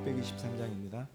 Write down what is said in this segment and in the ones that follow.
623장입니다.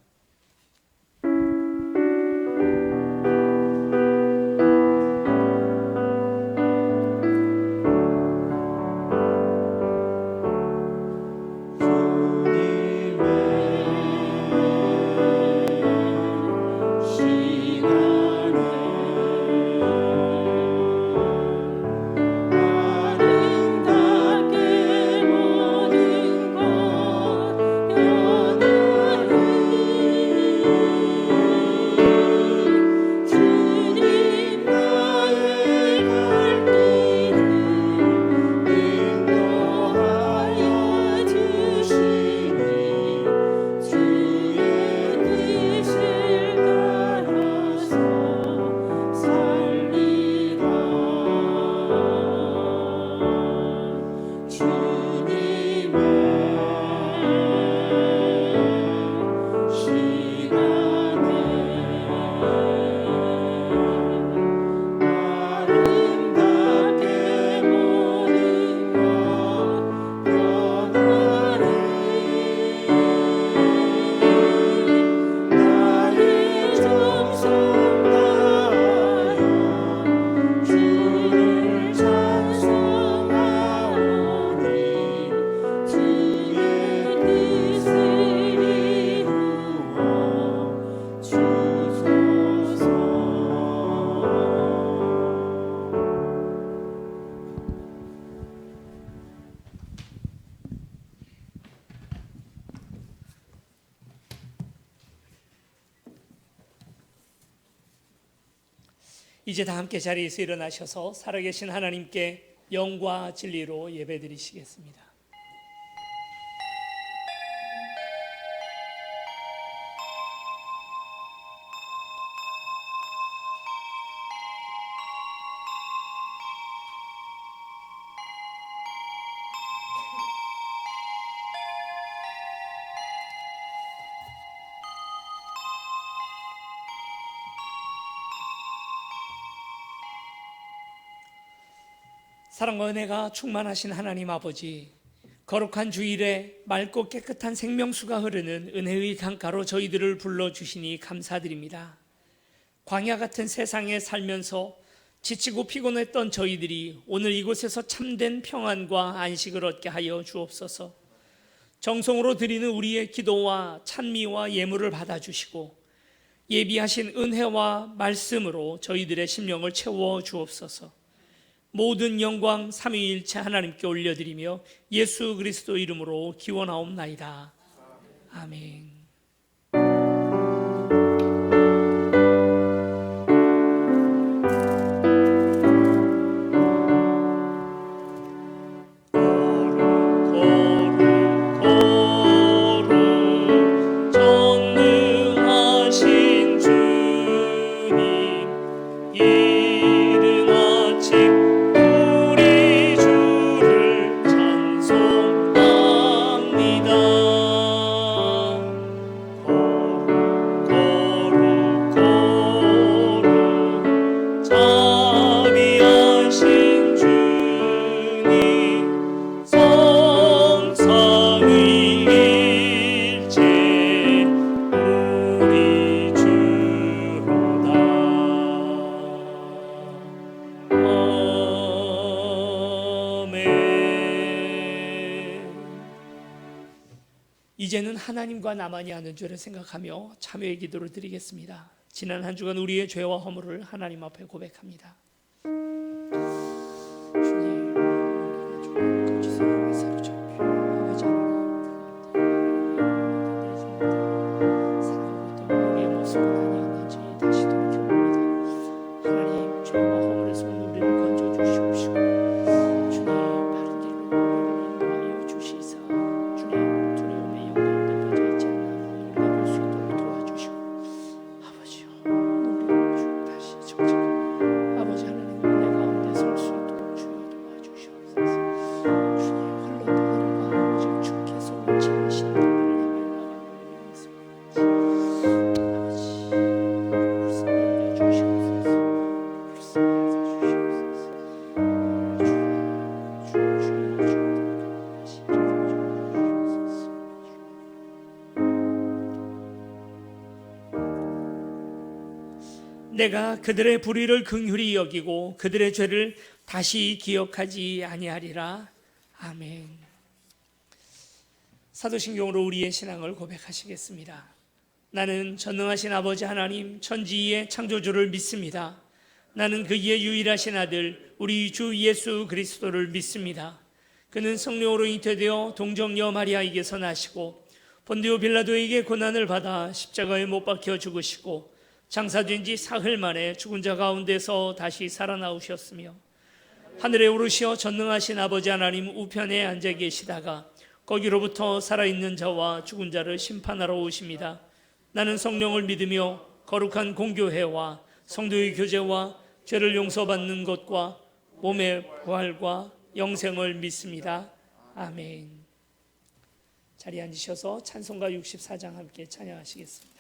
이제 다 함께 자리에서 일어나셔서 살아계신 하나님께 영과 진리로 예배드리시겠습니다. 사랑과 은혜가 충만하신 하나님 아버지, 거룩한 주일에 맑고 깨끗한 생명수가 흐르는 은혜의 강가로 저희들을 불러주시니 감사드립니다. 광야 같은 세상에 살면서 지치고 피곤했던 저희들이 오늘 이곳에서 참된 평안과 안식을 얻게 하여 주옵소서. 정성으로 드리는 우리의 기도와 찬미와 예물을 받아주시고 예비하신 은혜와 말씀으로 저희들의 심령을 채워 주옵소서. 모든 영광 삼위일체 하나님께 올려드리며 예수 그리스도 이름으로 기원하옵나이다. 아멘. 이제는 하나님과 나만이 하는 줄을 생각하며 참회의 기도를 드리겠습니다. 지난 한 주간 우리의 죄와 허물을 하나님 앞에 고백합니다. 주님, 거짓 사랑에 사로잡혀 아버지 하나님, 사랑하던 우리의 모습은 아니었는지 다시 돌이켜봅니다. 하나님, 죄와 허물에서 우리를 건져 주시옵시고 주님, 바른 길로 우리를 인도하여 주시사 주님, 두려움의 영가운데 빠져 있지 않나 마음을 가질 수 있도록 도와주시고 아버지여, 우리를 다시 정착 아버지 내가 그들의 불의를 긍휼히 여기고 그들의 죄를 다시 기억하지 아니하리라. 아멘. 사도신경으로 우리의 신앙을 고백하시겠습니다. 나는 전능하신 아버지 하나님 천지의 창조주를 믿습니다. 나는 그의 유일하신 아들 우리 주 예수 그리스도를 믿습니다. 그는 성령으로 잉태되어 동정녀 마리아에게서 나시고 본디오 빌라도에게 고난을 받아 십자가에 못 박혀 죽으시고 장사된 지 사흘 만에 죽은 자 가운데서 다시 살아나오셨으며 하늘에 오르시어 전능하신 아버지 하나님 우편에 앉아 계시다가 거기로부터 살아있는 자와 죽은 자를 심판하러 오십니다. 나는 성령을 믿으며 거룩한 공교회와 성도의 교제와 죄를 용서받는 것과 몸의 부활과 영생을 믿습니다. 아멘. 자리에 앉으셔서 찬송가 64장 함께 찬양하시겠습니다.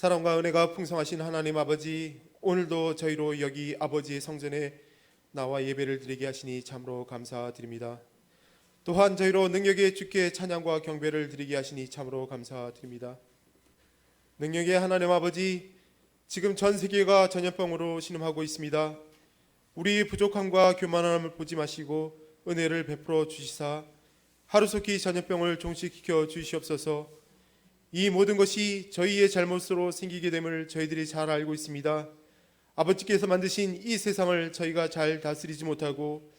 사랑과 은혜가 풍성하신 하나님 아버지, 오늘도 저희로 여기 아버지의 성전에 나와 예배를 드리게 하시니 참으로 감사드립니다. 또한 저희로 능력의 주께 찬양과 경배를 드리게 하시니 참으로 감사드립니다. 능력의 하나님 아버지, 지금 전 세계가 전염병으로 신음하고 있습니다. 우리 부족함과 교만함을 보지 마시고 은혜를 베풀어 주시사 하루속히 전염병을 종식시켜 주시옵소서. 이 모든 것이 저희의 잘못으로 생기게 됨을 저희들이 잘 알고 있습니다. 아버지께서 만드신 이 세상을 저희가 잘 다스리지 못하고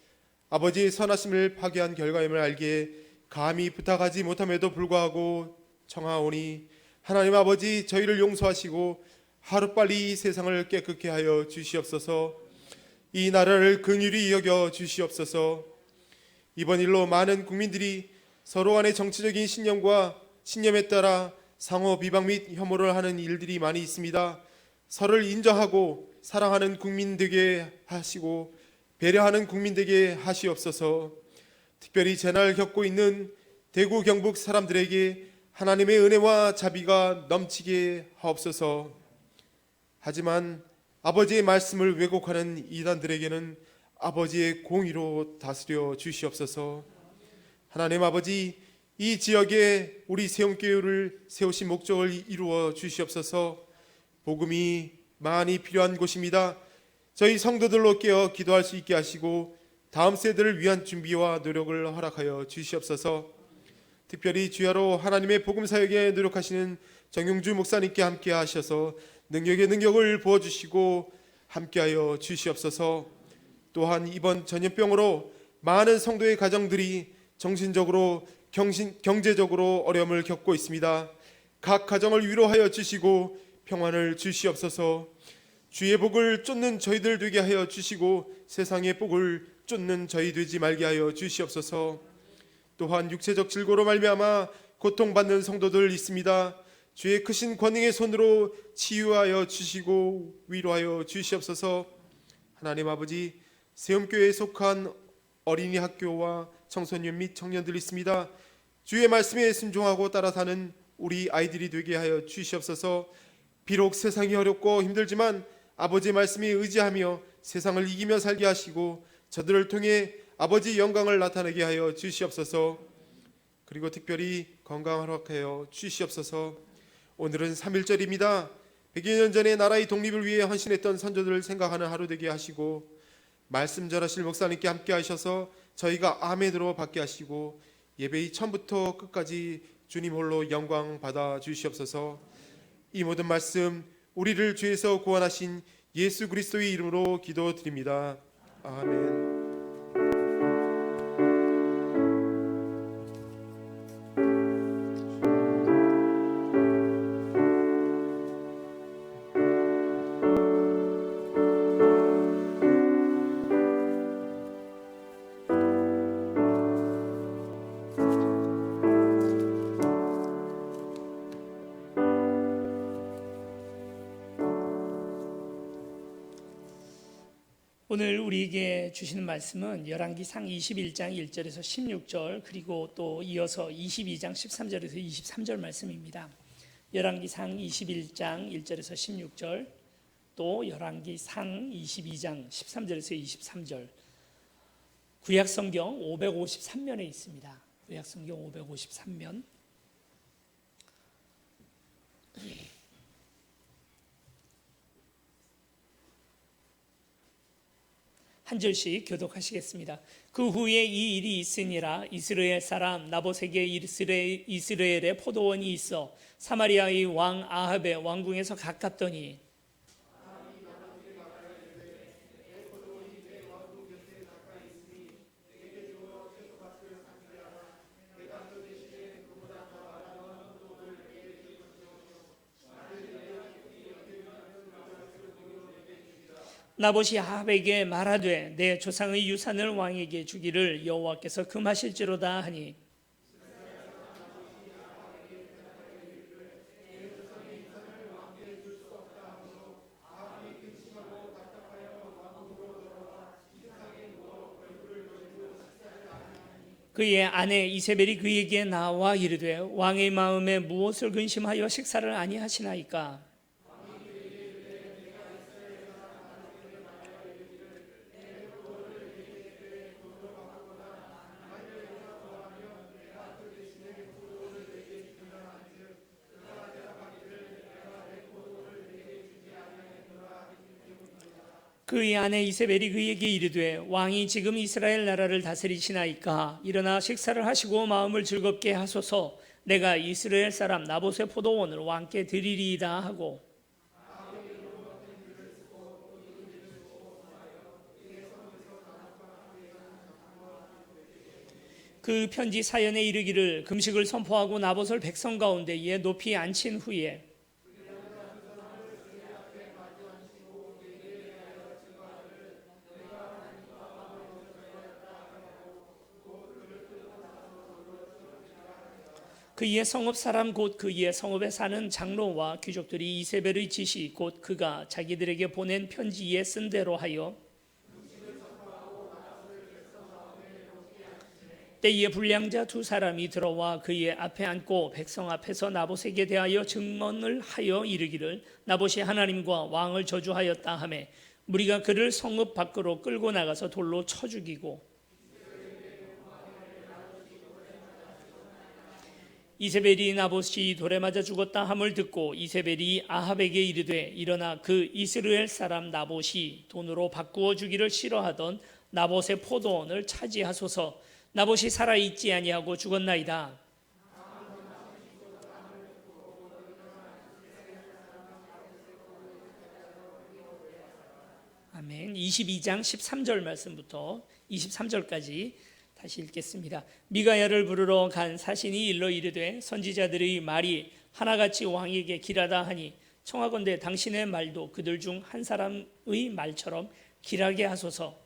아버지의 선하심을 파괴한 결과임을 알기에 감히 부탁하지 못함에도 불구하고 청하오니 하나님 아버지, 저희를 용서하시고 하루빨리 이 세상을 깨끗게 하여 주시옵소서. 이 나라를 긍휼히 여겨 주시옵소서. 이번 일로 많은 국민들이 서로 간의 정치적인 신념에 따라 상호 비방 및 혐오를 하는 일들이 많이 있습니다. 서로를 인정하고 사랑하는 국민 되게 하시고 배려하는 국민 되게 하시옵소서. 특별히 재난을 겪고 있는 대구 경북 사람들에게 하나님의 은혜와 자비가 넘치게 하옵소서. 하지만 아버지의 말씀을 왜곡하는 이단들에게는 아버지의 공의로 다스려 주시옵소서. 하나님 아버지, 이 지역에 우리 세움교회를 세우신 목적을 이루어 주시옵소서. 복음이 많이 필요한 곳입니다. 저희 성도들로 깨어 기도할 수 있게 하시고 다음 세대를 위한 준비와 노력을 허락하여 주시옵소서. 특별히 주야로 하나님의 복음 사역에 노력하시는 정용주 목사님께 함께 하셔서 능력의 능력을 부어주시고 함께하여 주시옵소서. 또한 이번 전염병으로 많은 성도의 가정들이 정신적으로 경제적으로 어려움을 겪고 있습니다. 각 가정을 위로하여 주시고 평안을 주시옵소서. 주의 복을 쫓는 저희들 되게 하여 주시고 세상의 복을 쫓는 저희 되지 말게 하여 주시옵소서. 또한 육체적 질고로 말미암아 고통받는 성도들 있습니다. 주의 크신 권능의 손으로 치유하여 주시고 위로하여 주시옵소서. 하나님 아버지, 세움교회에 속한 어린이 학교와 청소년 및 청년들 있습니다. 주의 말씀에 순종하고 따라 사는 우리 아이들이 되게 하여 주시옵소서. 비록 세상이 어렵고 힘들지만 아버지의 말씀에 의지하며 세상을 이기며 살게 하시고 저들을 통해 아버지의 영광을 나타내게 하여 주시옵소서. 그리고 특별히 건강을 허락하여 주시옵소서. 오늘은 3.1절입니다. 100여 년 전에 나라의 독립을 위해 헌신했던 선조들을 생각하는 하루 되게 하시고 말씀 전하실 목사님께 함께 하셔서 저희가 아멘으로 받게 하시고 예배의 처음부터 끝까지 주님 홀로 영광 받아 주시옵소서. 이 모든 말씀 우리를 죄에서 구원하신 예수 그리스도의 이름으로 기도드립니다. 아멘. 오늘 우리에게 주시는 말씀은 열왕기상 21장 1절에서 16절 그리고 또 이어서 22장 13절에서 23절 말씀입니다. 열왕기상 21장 1절에서 16절 또 열왕기상 22장 13절에서 23절 구약성경 553면에 있습니다. 구약성경 553면 한 절씩 교독하시겠습니다. 그 후에 이 일이 있으니라. 이스라엘 사람 나봇에게 이스라엘의 포도원이 있어 사마리아의 왕 아합의 왕궁에서 가깝더니 나봇이 아합에게 말하되 내 조상의 유산을 왕에게 주기를 여호와께서 금하실지로다 하니 그의 아내 이세벨이 그에게 나와 이르되 왕의 마음에 무엇을 근심하여 식사를 아니하시나이까. 그의 아내 이세벨이 그에게 이르되 왕이 지금 이스라엘 나라를 다스리시나이까. 일어나 식사를 하시고 마음을 즐겁게 하소서. 내가 이스라엘 사람 나봇의 포도원을 왕께 드리리이다 하고 그 편지 사연에 이르기를 금식을 선포하고 나봇을 백성 가운데에 높이 앉힌 후에 그의 성읍 사람 곧 그의 성읍에 사는 장로와 귀족들이 이세벨의 지시 곧 그가 자기들에게 보낸 편지에 쓴 대로 하여 때에 불량자 두 사람이 들어와 그의 앞에 앉고 백성 앞에서 나봇에게 대하여 증언을 하여 이르기를 나봇이 하나님과 왕을 저주하였다 하매 무리가 그를 성읍 밖으로 끌고 나가서 돌로 쳐 죽이고 이세벨이 나봇이 돌에 맞아 죽었다 함을 듣고 이세벨이 아합에게 이르되 일어나 그 이스라엘 사람 나봇이 돈으로 바꾸어 주기를 싫어하던 나봇의 포도원을 차지하소서. 나봇이 살아있지 아니하고 죽었나이다. 아멘. 22장 13절 말씀부터 23절까지 다시 읽겠습니다. 미가야를 부르러 간 사신이 일러 이르되 선지자들의 말이 하나같이 왕에게 길하다 하니 청하건대 당신의 말도 그들 중 한 사람의 말처럼 길하게 하소서.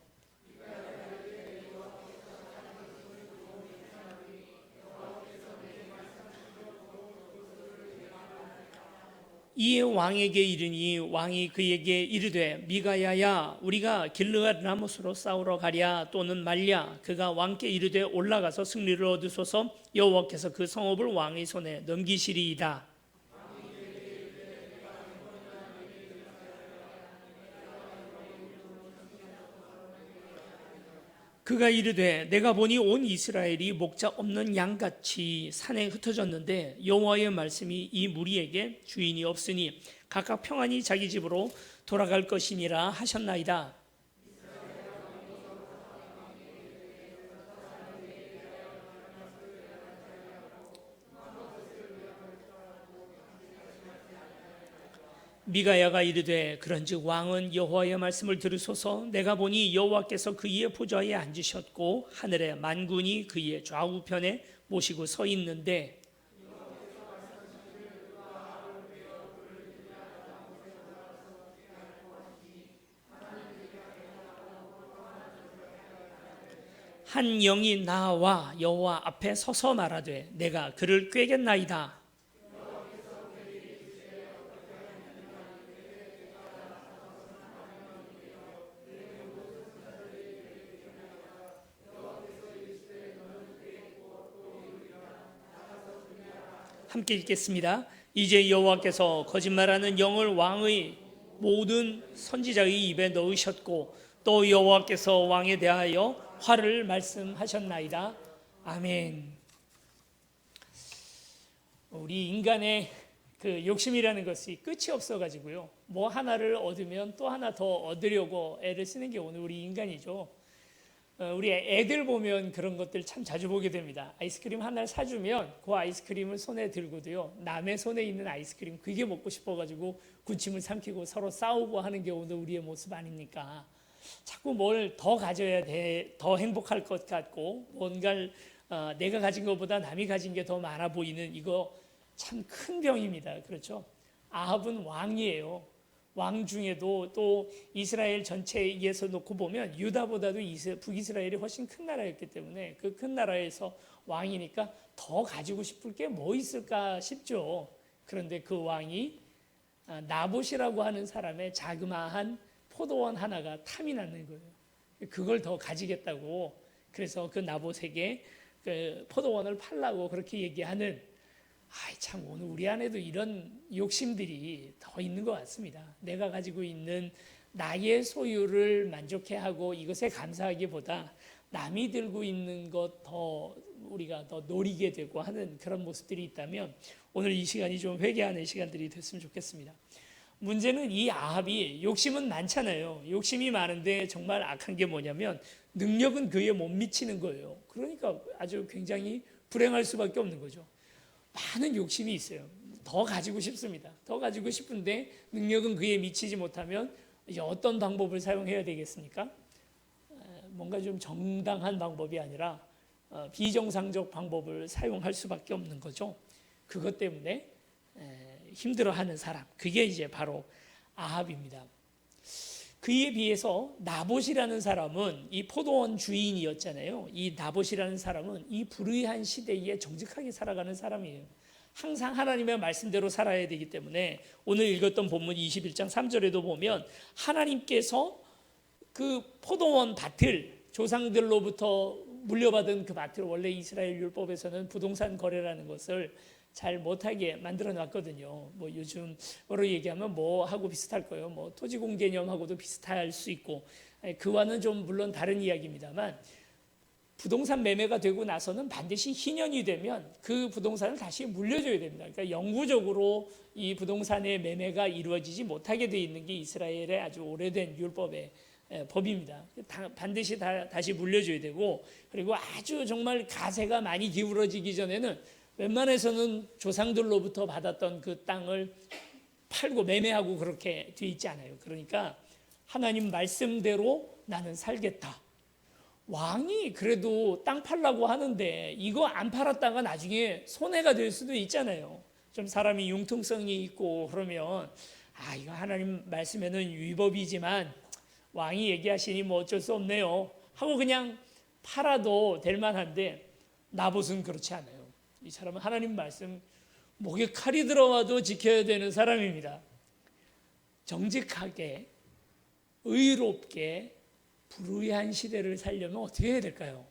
이에 왕에게 이르니 왕이 그에게 이르되 미가야야 우리가 길르앗 라못으로 싸우러 가랴 또는 말랴. 그가 왕께 이르되 올라가서 승리를 얻으소서. 여호와께서 그 성읍을 왕의 손에 넘기시리이다. 그가 이르되 내가 보니 온 이스라엘이 목자 없는 양같이 산에 흩어졌는데 여호와의 말씀이 이 무리에게 주인이 없으니 각각 평안히 자기 집으로 돌아갈 것이니라 하셨나이다. 미가야가 이르되 그런즉 왕은 여호와의 말씀을 들으소서. 내가 보니 여호와께서 그의 보좌에 앉으셨고 하늘의 만군이 그의 좌우편에 모시고 서 있는데 한 영이 나와 여호와 앞에 서서 말하되 내가 그를 꾀겠나이다. 함께 읽겠습니다. 이제 여호와께서 거짓말하는 영을 왕의 모든 선지자의 입에 넣으셨고 또 여호와께서 왕에 대하여 화를 말씀하셨나이다. 아멘. 우리 인간의 그 욕심이라는 것이 끝이 없어가지고요. 뭐 하나를 얻으면 또 하나 더 얻으려고 애를 쓰는 게 오늘 우리 인간이죠. 우리 애들 보면 그런 것들 참 자주 보게 됩니다. 아이스크림 하나를 사주면 그 아이스크림을 손에 들고도요 남의 손에 있는 아이스크림 그게 먹고 싶어가지고 군침을 삼키고 서로 싸우고 하는 게 오늘 우리의 모습 아닙니까? 자꾸 뭘 더 가져야 돼, 더 행복할 것 같고 뭔가를 내가 가진 것보다 남이 가진 게 더 많아 보이는 이거 참 큰 병입니다. 그렇죠? 아합은 왕이에요. 왕 중에도 또 이스라엘 전체에서 놓고 보면 유다보다도 북이스라엘이 훨씬 큰 나라였기 때문에 그 큰 나라에서 왕이니까 더 가지고 싶을 게 뭐 있을까 싶죠. 그런데 그 왕이 나봇이라고 하는 사람의 자그마한 포도원 하나가 탐이 나는 거예요. 그걸 더 가지겠다고 그래서 그 나봇에게 그 포도원을 팔라고 그렇게 얘기하는 참 오늘 우리 안에도 이런 욕심들이 더 있는 것 같습니다. 내가 가지고 있는 나의 소유를 만족해하고 이것에 감사하기보다 남이 들고 있는 것 더 우리가 더 노리게 되고 하는 그런 모습들이 있다면 오늘 이 시간이 좀 회개하는 시간들이 됐으면 좋겠습니다. 문제는 이 아합이 욕심은 많잖아요. 욕심이 많은데 정말 악한 게 뭐냐면 능력은 그에 못 미치는 거예요. 그러니까 아주 굉장히 불행할 수밖에 없는 거죠. 많은 욕심이 있어요. 더 가지고 싶습니다. 더 가지고 싶은데 능력은 그에 미치지 못하면 이제 어떤 방법을 사용해야 되겠습니까? 뭔가 좀 정당한 방법이 아니라 비정상적 방법을 사용할 수밖에 없는 거죠. 그것 때문에 힘들어하는 사람, 그게 이제 바로 아합입니다. 그에 비해서 나봇이라는 사람은 이 포도원 주인이었잖아요. 이 나봇이라는 사람은 이 불의한 시대에 정직하게 살아가는 사람이에요. 항상 하나님의 말씀대로 살아야 되기 때문에 오늘 읽었던 본문 21장 3절에도 보면 하나님께서 그 포도원 밭을 조상들로부터 물려받은 그 밭을 원래 이스라엘 율법에서는 부동산 거래라는 것을 잘 못하게 만들어 놨거든요. 뭐 요즘으로 얘기하면 뭐 하고 비슷할 거예요. 뭐 토지공 개념하고도 비슷할 수 있고, 그와는 좀 물론 다른 이야기입니다만, 부동산 매매가 되고 나서는 반드시 희년이 되면 그 부동산을 다시 물려줘야 됩니다. 그러니까 영구적으로 이 부동산의 매매가 이루어지지 못하게 돼 있는 게 이스라엘의 아주 오래된 율법의 법입니다. 반드시 다시 물려줘야 되고, 그리고 아주 정말 가세가 많이 기울어지기 전에는 웬만해서는 조상들로부터 받았던 그 땅을 팔고 매매하고 그렇게 돼 있지 않아요. 그러니까 하나님 말씀대로 나는 살겠다. 왕이 그래도 땅 팔라고 하는데 이거 안 팔았다가 나중에 손해가 될 수도 있잖아요. 좀 사람이 융통성이 있고 그러면 이거 하나님 말씀에는 위법이지만 왕이 얘기하시니 뭐 어쩔 수 없네요 하고 그냥 팔아도 될 만한데, 나봇은 그렇지 않아요. 이 사람은 하나님 말씀 목에 칼이 들어와도 지켜야 되는 사람입니다. 정직하게 의롭게 불의한 시대를 살려면 어떻게 해야 될까요?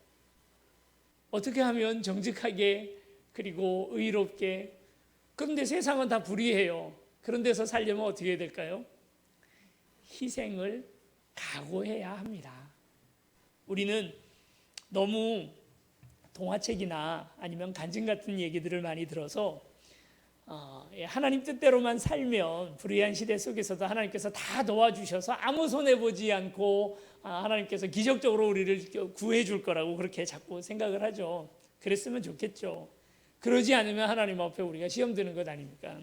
어떻게 하면 정직하게 그리고 의롭게, 그런데 세상은 다 불의해요. 그런 데서 살려면 어떻게 해야 될까요? 희생을 각오해야 합니다. 우리는 너무 동화책이나 아니면 간증 같은 얘기들을 많이 들어서 하나님 뜻대로만 살면 불의한 시대 속에서도 하나님께서 다 도와주셔서 아무 손해보지 않고 하나님께서 기적적으로 우리를 구해줄 거라고 그렇게 자꾸 생각을 하죠. 그랬으면 좋겠죠. 그러지 않으면 하나님 앞에 우리가 시험 드는 것 아닙니까?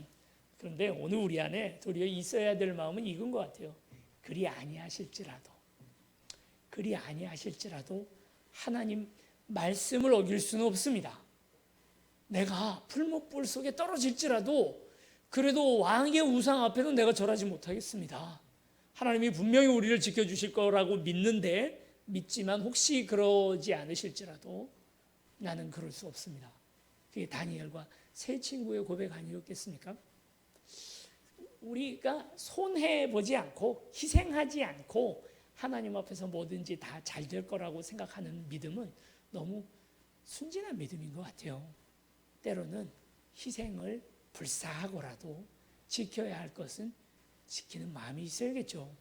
그런데 오늘 우리 안에 도리어 있어야 될 마음은 이건 것 같아요. 그리 아니하실지라도 하나님 말씀을 어길 수는 없습니다. 내가 풀목불 속에 떨어질지라도 그래도 왕의 우상 앞에는 내가 절하지 못하겠습니다. 하나님이 분명히 우리를 지켜주실 거라고 믿지만 혹시 그러지 않으실지라도 나는 그럴 수 없습니다. 그게 다니엘과 세 친구의 고백 아니었겠습니까? 우리가 손해보지 않고 희생하지 않고 하나님 앞에서 뭐든지 다 잘 될 거라고 생각하는 믿음은 너무 순진한 믿음인 것 같아요. 때로는 희생을 불사하고라도 지켜야 할 것은 지키는 마음이 있어야겠죠.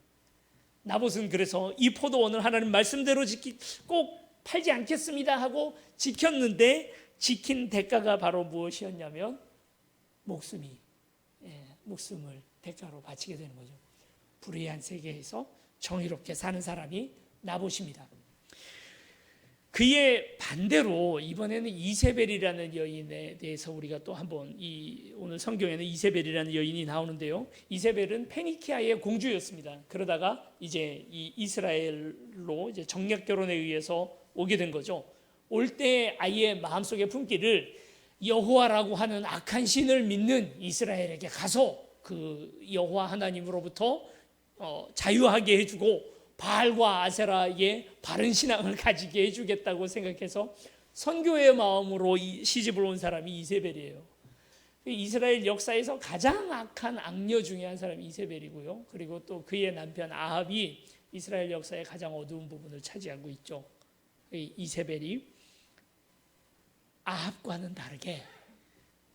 나봇은 그래서 이 포도원을 하나님 말씀대로 꼭 팔지 않겠습니다 하고 지켰는데, 지킨 대가가 바로 무엇이었냐면 목숨을 대가로 바치게 되는 거죠. 불의한 세계에서 정의롭게 사는 사람이 나봇입니다. 그의 반대로 이번에는 이세벨이라는 여인에 대해서 우리가 또 한번 오늘 성경에는 이세벨이라는 여인이 나오는데요. 이세벨은 페니키아의 공주였습니다. 그러다가 이제 이 이스라엘로 이제 정략 결혼에 의해서 오게 된 거죠. 올 때 아이의 마음속에 품기를 여호와라고 하는 악한 신을 믿는 이스라엘에게 가서 그 여호와 하나님으로부터 자유하게 해주고 바알과 아세라의 바른 신앙을 가지게 해주겠다고 생각해서 선교의 마음으로 시집을 온 사람이 이세벨이에요. 이스라엘 역사에서 가장 악한 악녀 중에 한 사람이 이세벨이고요. 그리고 또 그의 남편 아합이 이스라엘 역사의 가장 어두운 부분을 차지하고 있죠. 이세벨이 아합과는 다르게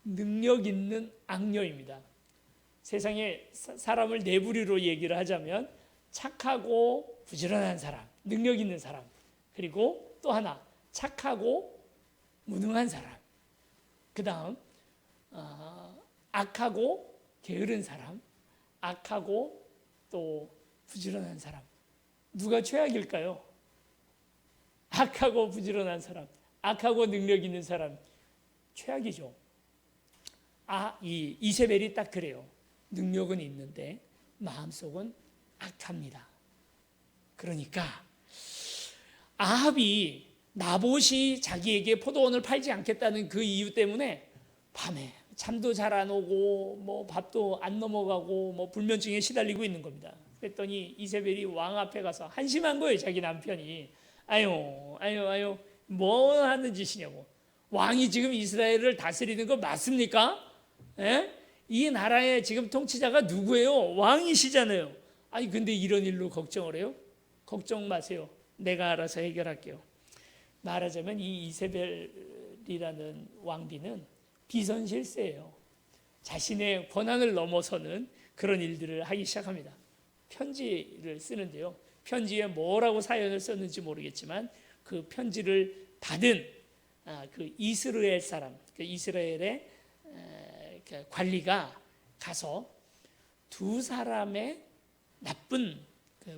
능력 있는 악녀입니다. 세상에 사람을 네 부류로 얘기를 하자면 착하고 부지런한 사람, 능력 있는 사람, 그리고 또 하나 착하고 무능한 사람, 그 다음 악하고 게으른 사람, 악하고 또 부지런한 사람. 누가 최악일까요? 악하고 부지런한 사람, 악하고 능력 있는 사람 최악이죠. 이 이세벨이 딱 그래요. 능력은 있는데 마음속은 악합니다. 그러니까 아합이 나봇이 자기에게 포도원을 팔지 않겠다는 그 이유 때문에 밤에 잠도 잘 안 오고 뭐 밥도 안 넘어가고 뭐 불면증에 시달리고 있는 겁니다. 그랬더니 이세벨이 왕 앞에 가서 한심한 거예요. 자기 남편이 아유 뭐 하는 짓이냐고. 왕이 지금 이스라엘을 다스리는 거 맞습니까? 에? 이 나라의 지금 통치자가 누구예요? 왕이시잖아요. 아니 근데 이런 일로 걱정을 해요? 걱정 마세요. 내가 알아서 해결할게요. 말하자면 이 이세벨이라는 왕비는 비선실세예요. 자신의 권한을 넘어서는 그런 일들을 하기 시작합니다. 편지를 쓰는데요. 편지에 뭐라고 사연을 썼는지 모르겠지만 그 편지를 받은 그 이스라엘 사람, 그 이스라엘의 관리가 가서 두 사람의 나쁜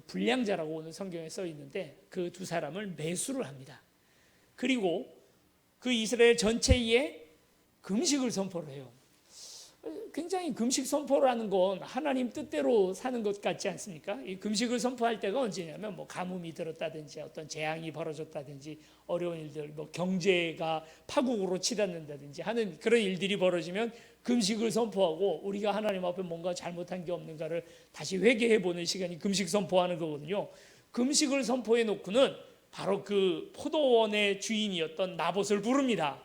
불량자라고 오늘 성경에 써 있는데 그 두 사람을 매수를 합니다. 그리고 그 이스라엘 전체에 금식을 선포를 해요. 굉장히 금식 선포라는 건 하나님 뜻대로 사는 것 같지 않습니까? 이 금식을 선포할 때가 언제냐면 뭐 가뭄이 들었다든지 어떤 재앙이 벌어졌다든지 어려운 일들, 뭐 경제가 파국으로 치닫는다든지 하는 그런 일들이 벌어지면 금식을 선포하고 우리가 하나님 앞에 뭔가 잘못한 게 없는가를 다시 회개해 보는 시간이 금식 선포하는 거거든요. 금식을 선포해 놓고는 바로 그 포도원의 주인이었던 나봇을 부릅니다.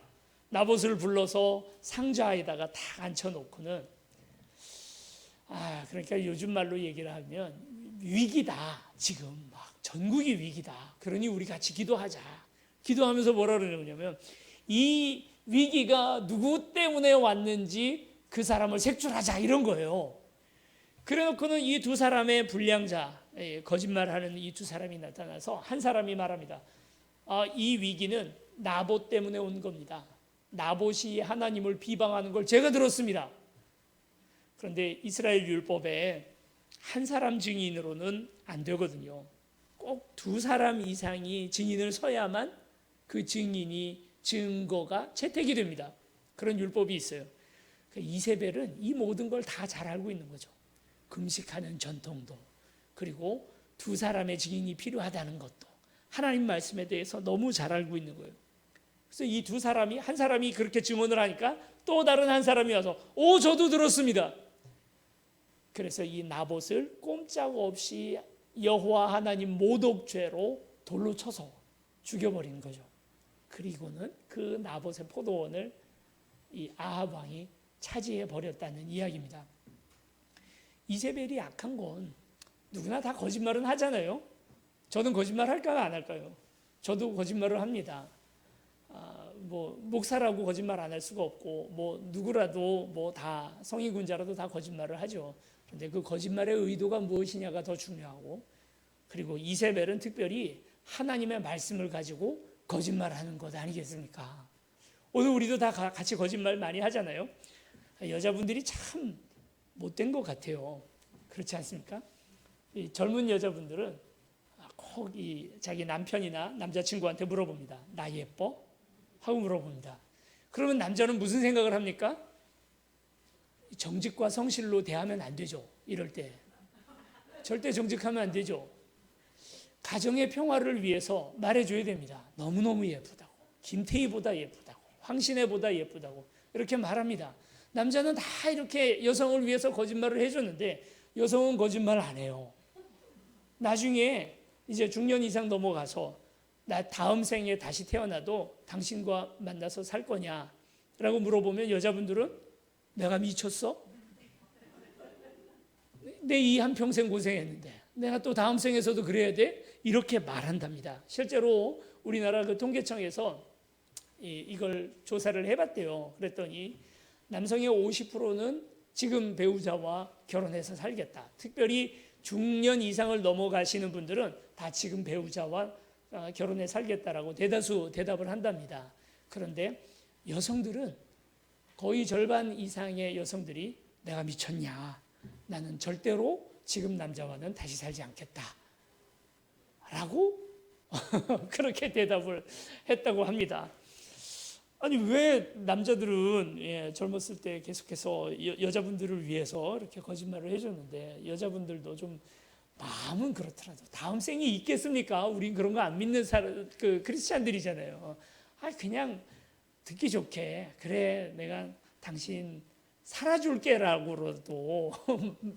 나봇을 불러서 상자에다가 다 앉혀놓고는 그러니까 요즘 말로 얘기를 하면 위기다. 지금 막 전국이 위기다. 그러니 우리 같이 기도하자. 기도하면서 뭐라 그러냐면 이 위기가 누구 때문에 왔는지 그 사람을 색출하자 이런 거예요. 그래놓고는 이 두 사람의 불량자, 거짓말하는 이 두 사람이 나타나서 한 사람이 말합니다. 이 위기는 나봇 때문에 온 겁니다. 나봇이 하나님을 비방하는 걸 제가 들었습니다. 그런데 이스라엘 율법에 한 사람 증인으로는 안 되거든요. 꼭 두 사람 이상이 증인을 서야만 그 증거가 채택이 됩니다. 그런 율법이 있어요. 이세벨은 이 모든 걸 다 잘 알고 있는 거죠. 금식하는 전통도, 그리고 두 사람의 증인이 필요하다는 것도, 하나님 말씀에 대해서 너무 잘 알고 있는 거예요. 그래서 이 두 사람이, 한 사람이 그렇게 증언을 하니까 또 다른 한 사람이 와서 저도 들었습니다. 그래서 이 나봇을 꼼짝없이 여호와 하나님 모독죄로 돌로 쳐서 죽여버린 거죠. 그리고는 그 나봇의 포도원을 이 아합 왕이 차지해 버렸다는 이야기입니다. 이세벨이 악한 건 누구나 다 거짓말은 하잖아요. 저는 거짓말 할까요, 안 할까요? 저도 거짓말을 합니다. 뭐 목사라고 거짓말 안 할 수가 없고, 뭐 누구라도 뭐 다 성인군자라도 다 거짓말을 하죠. 그런데 그 거짓말의 의도가 무엇이냐가 더 중요하고, 그리고 이세벨은 특별히 하나님의 말씀을 가지고 거짓말하는 것 아니겠습니까? 오늘 우리도 다 같이 거짓말 많이 하잖아요. 여자분들이 참 못된 것 같아요. 그렇지 않습니까? 이 젊은 여자분들은 꼭 자기 남편이나 남자친구한테 물어봅니다. 나 예뻐? 하고 물어봅니다. 그러면 남자는 무슨 생각을 합니까? 정직과 성실로 대하면 안 되죠. 이럴 때 절대 정직하면 안 되죠. 가정의 평화를 위해서 말해줘야 됩니다. 너무너무 예쁘다고, 김태희보다 예쁘다고, 황신혜보다 예쁘다고 이렇게 말합니다. 남자는 다 이렇게 여성을 위해서 거짓말을 해줬는데 여성은 거짓말 안 해요. 나중에 이제 중년 이상 넘어가서 나 다음 생에 다시 태어나도 당신과 만나서 살 거냐? 라고 물어보면 여자분들은 내가 미쳤어? 내 이 한평생 고생했는데 내가 또 다음 생에서도 그래야 돼? 이렇게 말한답니다. 실제로 우리나라 그 통계청에서 이걸 조사를 해봤대요. 그랬더니 남성의 50%는 지금 배우자와 결혼해서 살겠다. 특별히 중년 이상을 넘어가시는 분들은 다 지금 배우자와 결혼해 살겠다라고 대다수 대답을 한답니다. 그런데 여성들은 거의 절반 이상의 여성들이 내가 미쳤냐? 나는 절대로 지금 남자와는 다시 살지 않겠다. 라고 그렇게 대답을 했다고 합니다. 아니 왜 남자들은 젊었을 때 계속해서 여자분들을 위해서 이렇게 거짓말을 해줬는데 여자분들도 좀 마음은 그렇더라도 다음 생이 있겠습니까? 우린 그런 거 안 믿는 그 크리스찬들이잖아요. 그냥 듣기 좋게 그래 내가 당신 살아줄게라고라도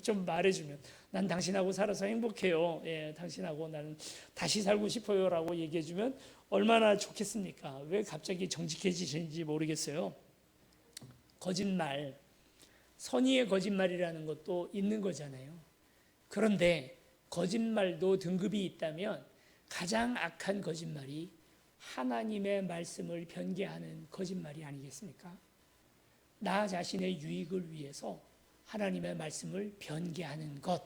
좀 말해주면 난 당신하고 살아서 행복해요. 당신하고 나는 다시 살고 싶어요라고 얘기해주면 얼마나 좋겠습니까? 왜 갑자기 정직해지시는지 모르겠어요. 거짓말, 선의의 거짓말이라는 것도 있는 거잖아요. 그런데 거짓말도 등급이 있다면 가장 악한 거짓말이 하나님의 말씀을 변개하는 거짓말이 아니겠습니까? 나 자신의 유익을 위해서 하나님의 말씀을 변개하는 것.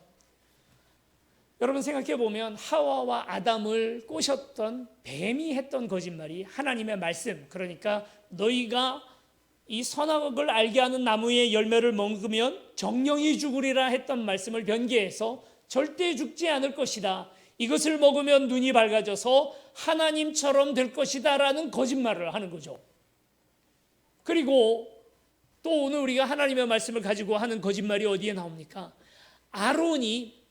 여러분 생각해 보면 하와와 아담을 꼬셨던 뱀이 했던 거짓말이 하나님의 말씀, 그러니까 너희가 이 선악을 알게 하는 나무의 열매를 먹으면 정령이 죽으리라 했던 말씀을 변개해서 절대 죽지 않을 것이다, 이것을 먹으면 눈이 밝아져서 하나님처럼 될 것이다 라는 거짓말을 하는 거죠. 그리고 또 오늘 우리가 하나님의 말씀을 가지고 하는 거짓말이 어디에 나옵니까? 아론이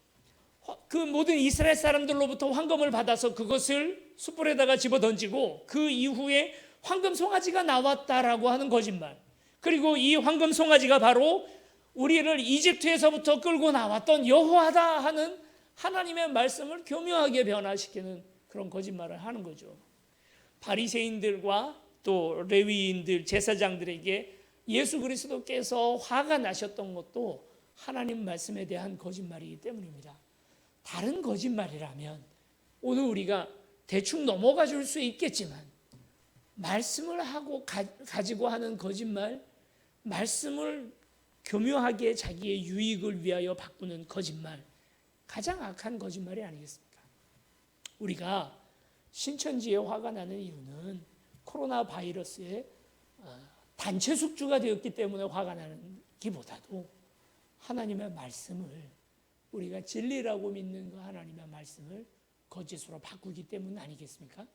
그 모든 이스라엘 사람들로부터 황금을 받아서 그것을 숯불에다가 집어던지고 그 이후에 황금 송아지가 나왔다라고 하는 거짓말. 그리고 이 황금 송아지가 바로 우리를 이집트에서부터 끌고 나왔던 여호와다 하는 하나님의 말씀을 교묘하게 변화시키는 그런 거짓말을 하는 거죠. 바리새인들과 또 레위인들, 제사장들에게 예수 그리스도께서 화가 나셨던 것도 하나님 말씀에 대한 거짓말이기 때문입니다. 다른 거짓말이라면 오늘 우리가 대충 넘어가 줄 수 있겠지만 말씀을 하고 가지고 하는 거짓말, 말씀을 교묘하게 자기의 유익을 위하여 바꾸는 거짓말, 가장 악한 거짓말이 아니겠습니까? 우리가 신천지에 화가 나는 이유는 코로나 바이러스의 단체 숙주가 되었기 때문에 화가 나는 기보다도 하나님의 말씀을, 우리가 진리라고 믿는 그 하나님의 말씀을 거짓으로 바꾸기 때문 아니겠습니까?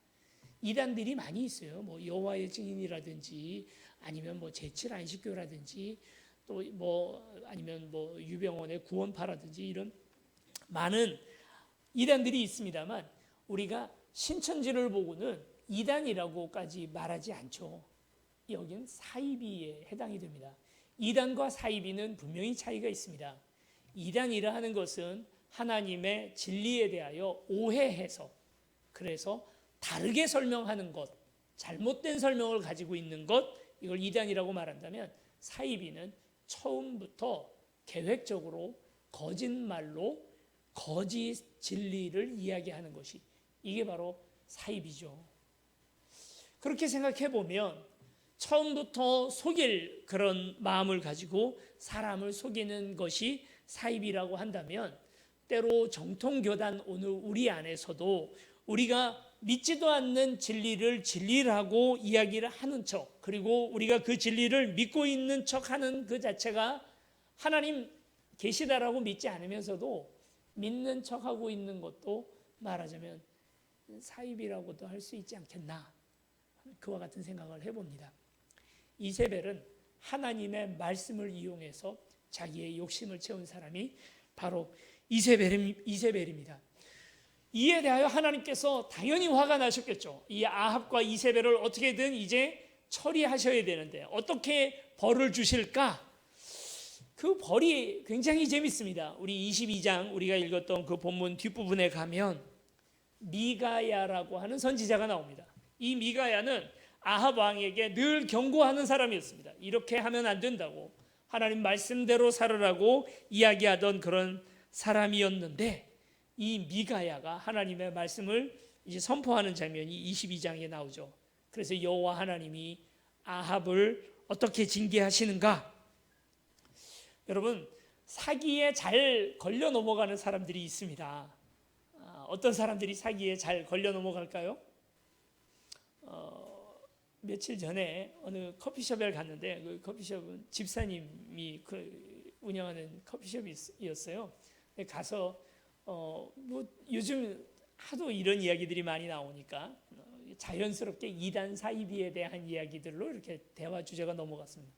이단들이 많이 있어요. 뭐 여호와의 증인이라든지 아니면 뭐 제칠 안식교라든지 또 뭐 아니면 뭐 유병원의 구원파라든지 이런 많은 이단들이 있습니다만 우리가 신천지를 보고는 이단이라고까지 말하지 않죠. 여기는 사이비에 해당이 됩니다. 이단과 사이비는 분명히 차이가 있습니다. 이단이라 하는 것은 하나님의 진리에 대하여 오해해서, 그래서 다르게 설명하는 것, 잘못된 설명을 가지고 있는 것, 이걸 이단이라고 말한다면, 사이비는 처음부터 계획적으로 거짓말로 거짓 진리를 이야기하는 것이, 이게 바로 사이비죠. 그렇게 생각해 보면 처음부터 속일 그런 마음을 가지고 사람을 속이는 것이 사이비라고 한다면, 때로 정통교단 오늘 우리 안에서도 우리가 믿지도 않는 진리를 진리라고 이야기를 하는 척, 그리고 우리가 그 진리를 믿고 있는 척하는 그 자체가 하나님 계시다라고 믿지 않으면서도 믿는 척하고 있는 것도 말하자면 사이비라고도 할 수 있지 않겠나, 그와 같은 생각을 해봅니다. 이세벨은 하나님의 말씀을 이용해서 자기의 욕심을 채운 사람이 바로 이세벨입니다. 이에 대하여 하나님께서 당연히 화가 나셨겠죠. 이 아합과 이세벨을 어떻게든 이제 처리하셔야 되는데 어떻게 벌을 주실까? 그 벌이 굉장히 재밌습니다. 우리 22장 우리가 읽었던 그 본문 뒷부분에 가면 미가야라고 하는 선지자가 나옵니다. 이 미가야는 아합 왕에게 늘 경고하는 사람이었습니다. 이렇게 하면 안 된다고, 하나님 말씀대로 살으라고 이야기하던 그런 사람이었는데, 이 미가야가 하나님의 말씀을 이제 선포하는 장면이 22장에 나오죠. 그래서 여호와 하나님이 아합을 어떻게 징계하시는가? 여러분, 사기에 잘 걸려 넘어가는 사람들이 있습니다. 어떤 사람들이 사기에 잘 걸려 넘어갈까요? 며칠 전에 어느 커피숍에 갔는데, 그 커피숍은 집사님이 운영하는 커피숍이었어요. 가서 뭐 요즘 하도 이런 이야기들이 많이 나오니까 자연스럽게 이단 사이비에 대한 이야기들로 이렇게 대화 주제가 넘어갔습니다.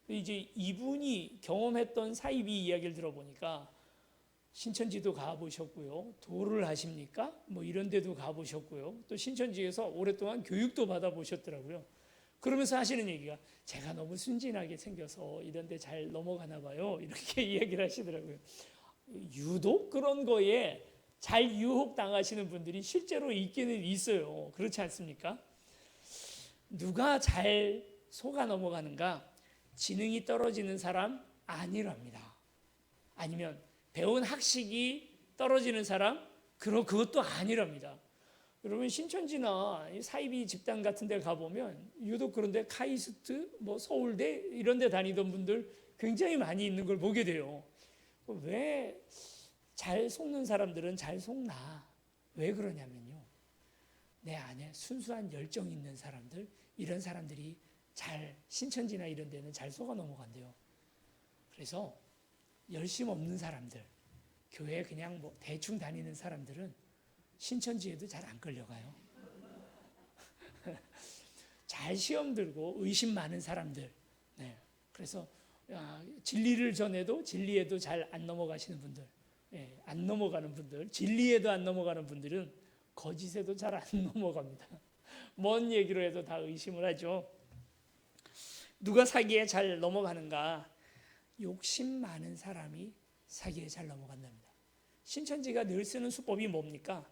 이제 이분이 경험했던 사이비 이야기를 들어보니까 신천지도 가보셨고요, 도를 하십니까? 뭐 이런 데도 가보셨고요, 또 신천지에서 오랫동안 교육도 받아보셨더라고요. 그러면서 하시는 얘기가, 제가 너무 순진하게 생겨서 이런 데 잘 넘어가나 봐요, 이렇게 이야기를 하시더라고요. 유독 그런 거에 잘 유혹당하시는 분들이 실제로 있기는 있어요. 그렇지 않습니까? 누가 잘 속아 넘어가는가? 지능이 떨어지는 사람 아니랍니다. 아니면 배운 학식이 떨어지는 사람, 그것도 아니랍니다. 여러분 신천지나 이 사이비 집단 같은 데 가보면 유독 그런데 카이스트, 뭐 서울대 이런 데 다니던 분들 굉장히 많이 있는 걸 보게 돼요. 왜 잘 속는 사람들은 잘 속나? 왜 그러냐면요. 내 안에 순수한 열정 있는 사람들, 이런 사람들이 잘 신천지나 이런 데는 잘 속아 넘어간대요. 그래서 열심 없는 사람들, 교회 그냥 뭐 대충 다니는 사람들은 신천지에도 잘 안 끌려가요. 잘 시험 들고 의심 많은 사람들. 네. 그래서 진리를 전해도 진리에도 잘 안 넘어가시는 분들, 안 넘어가는 분들, 진리에도 안 넘어가는 분들은 거짓에도 잘 안 넘어갑니다. 뭔 얘기로 해도 다 의심을 하죠. 누가 사기에 잘 넘어가는가? 욕심 많은 사람이 사기에 잘 넘어간답니다. 신천지가 늘 쓰는 수법이 뭡니까?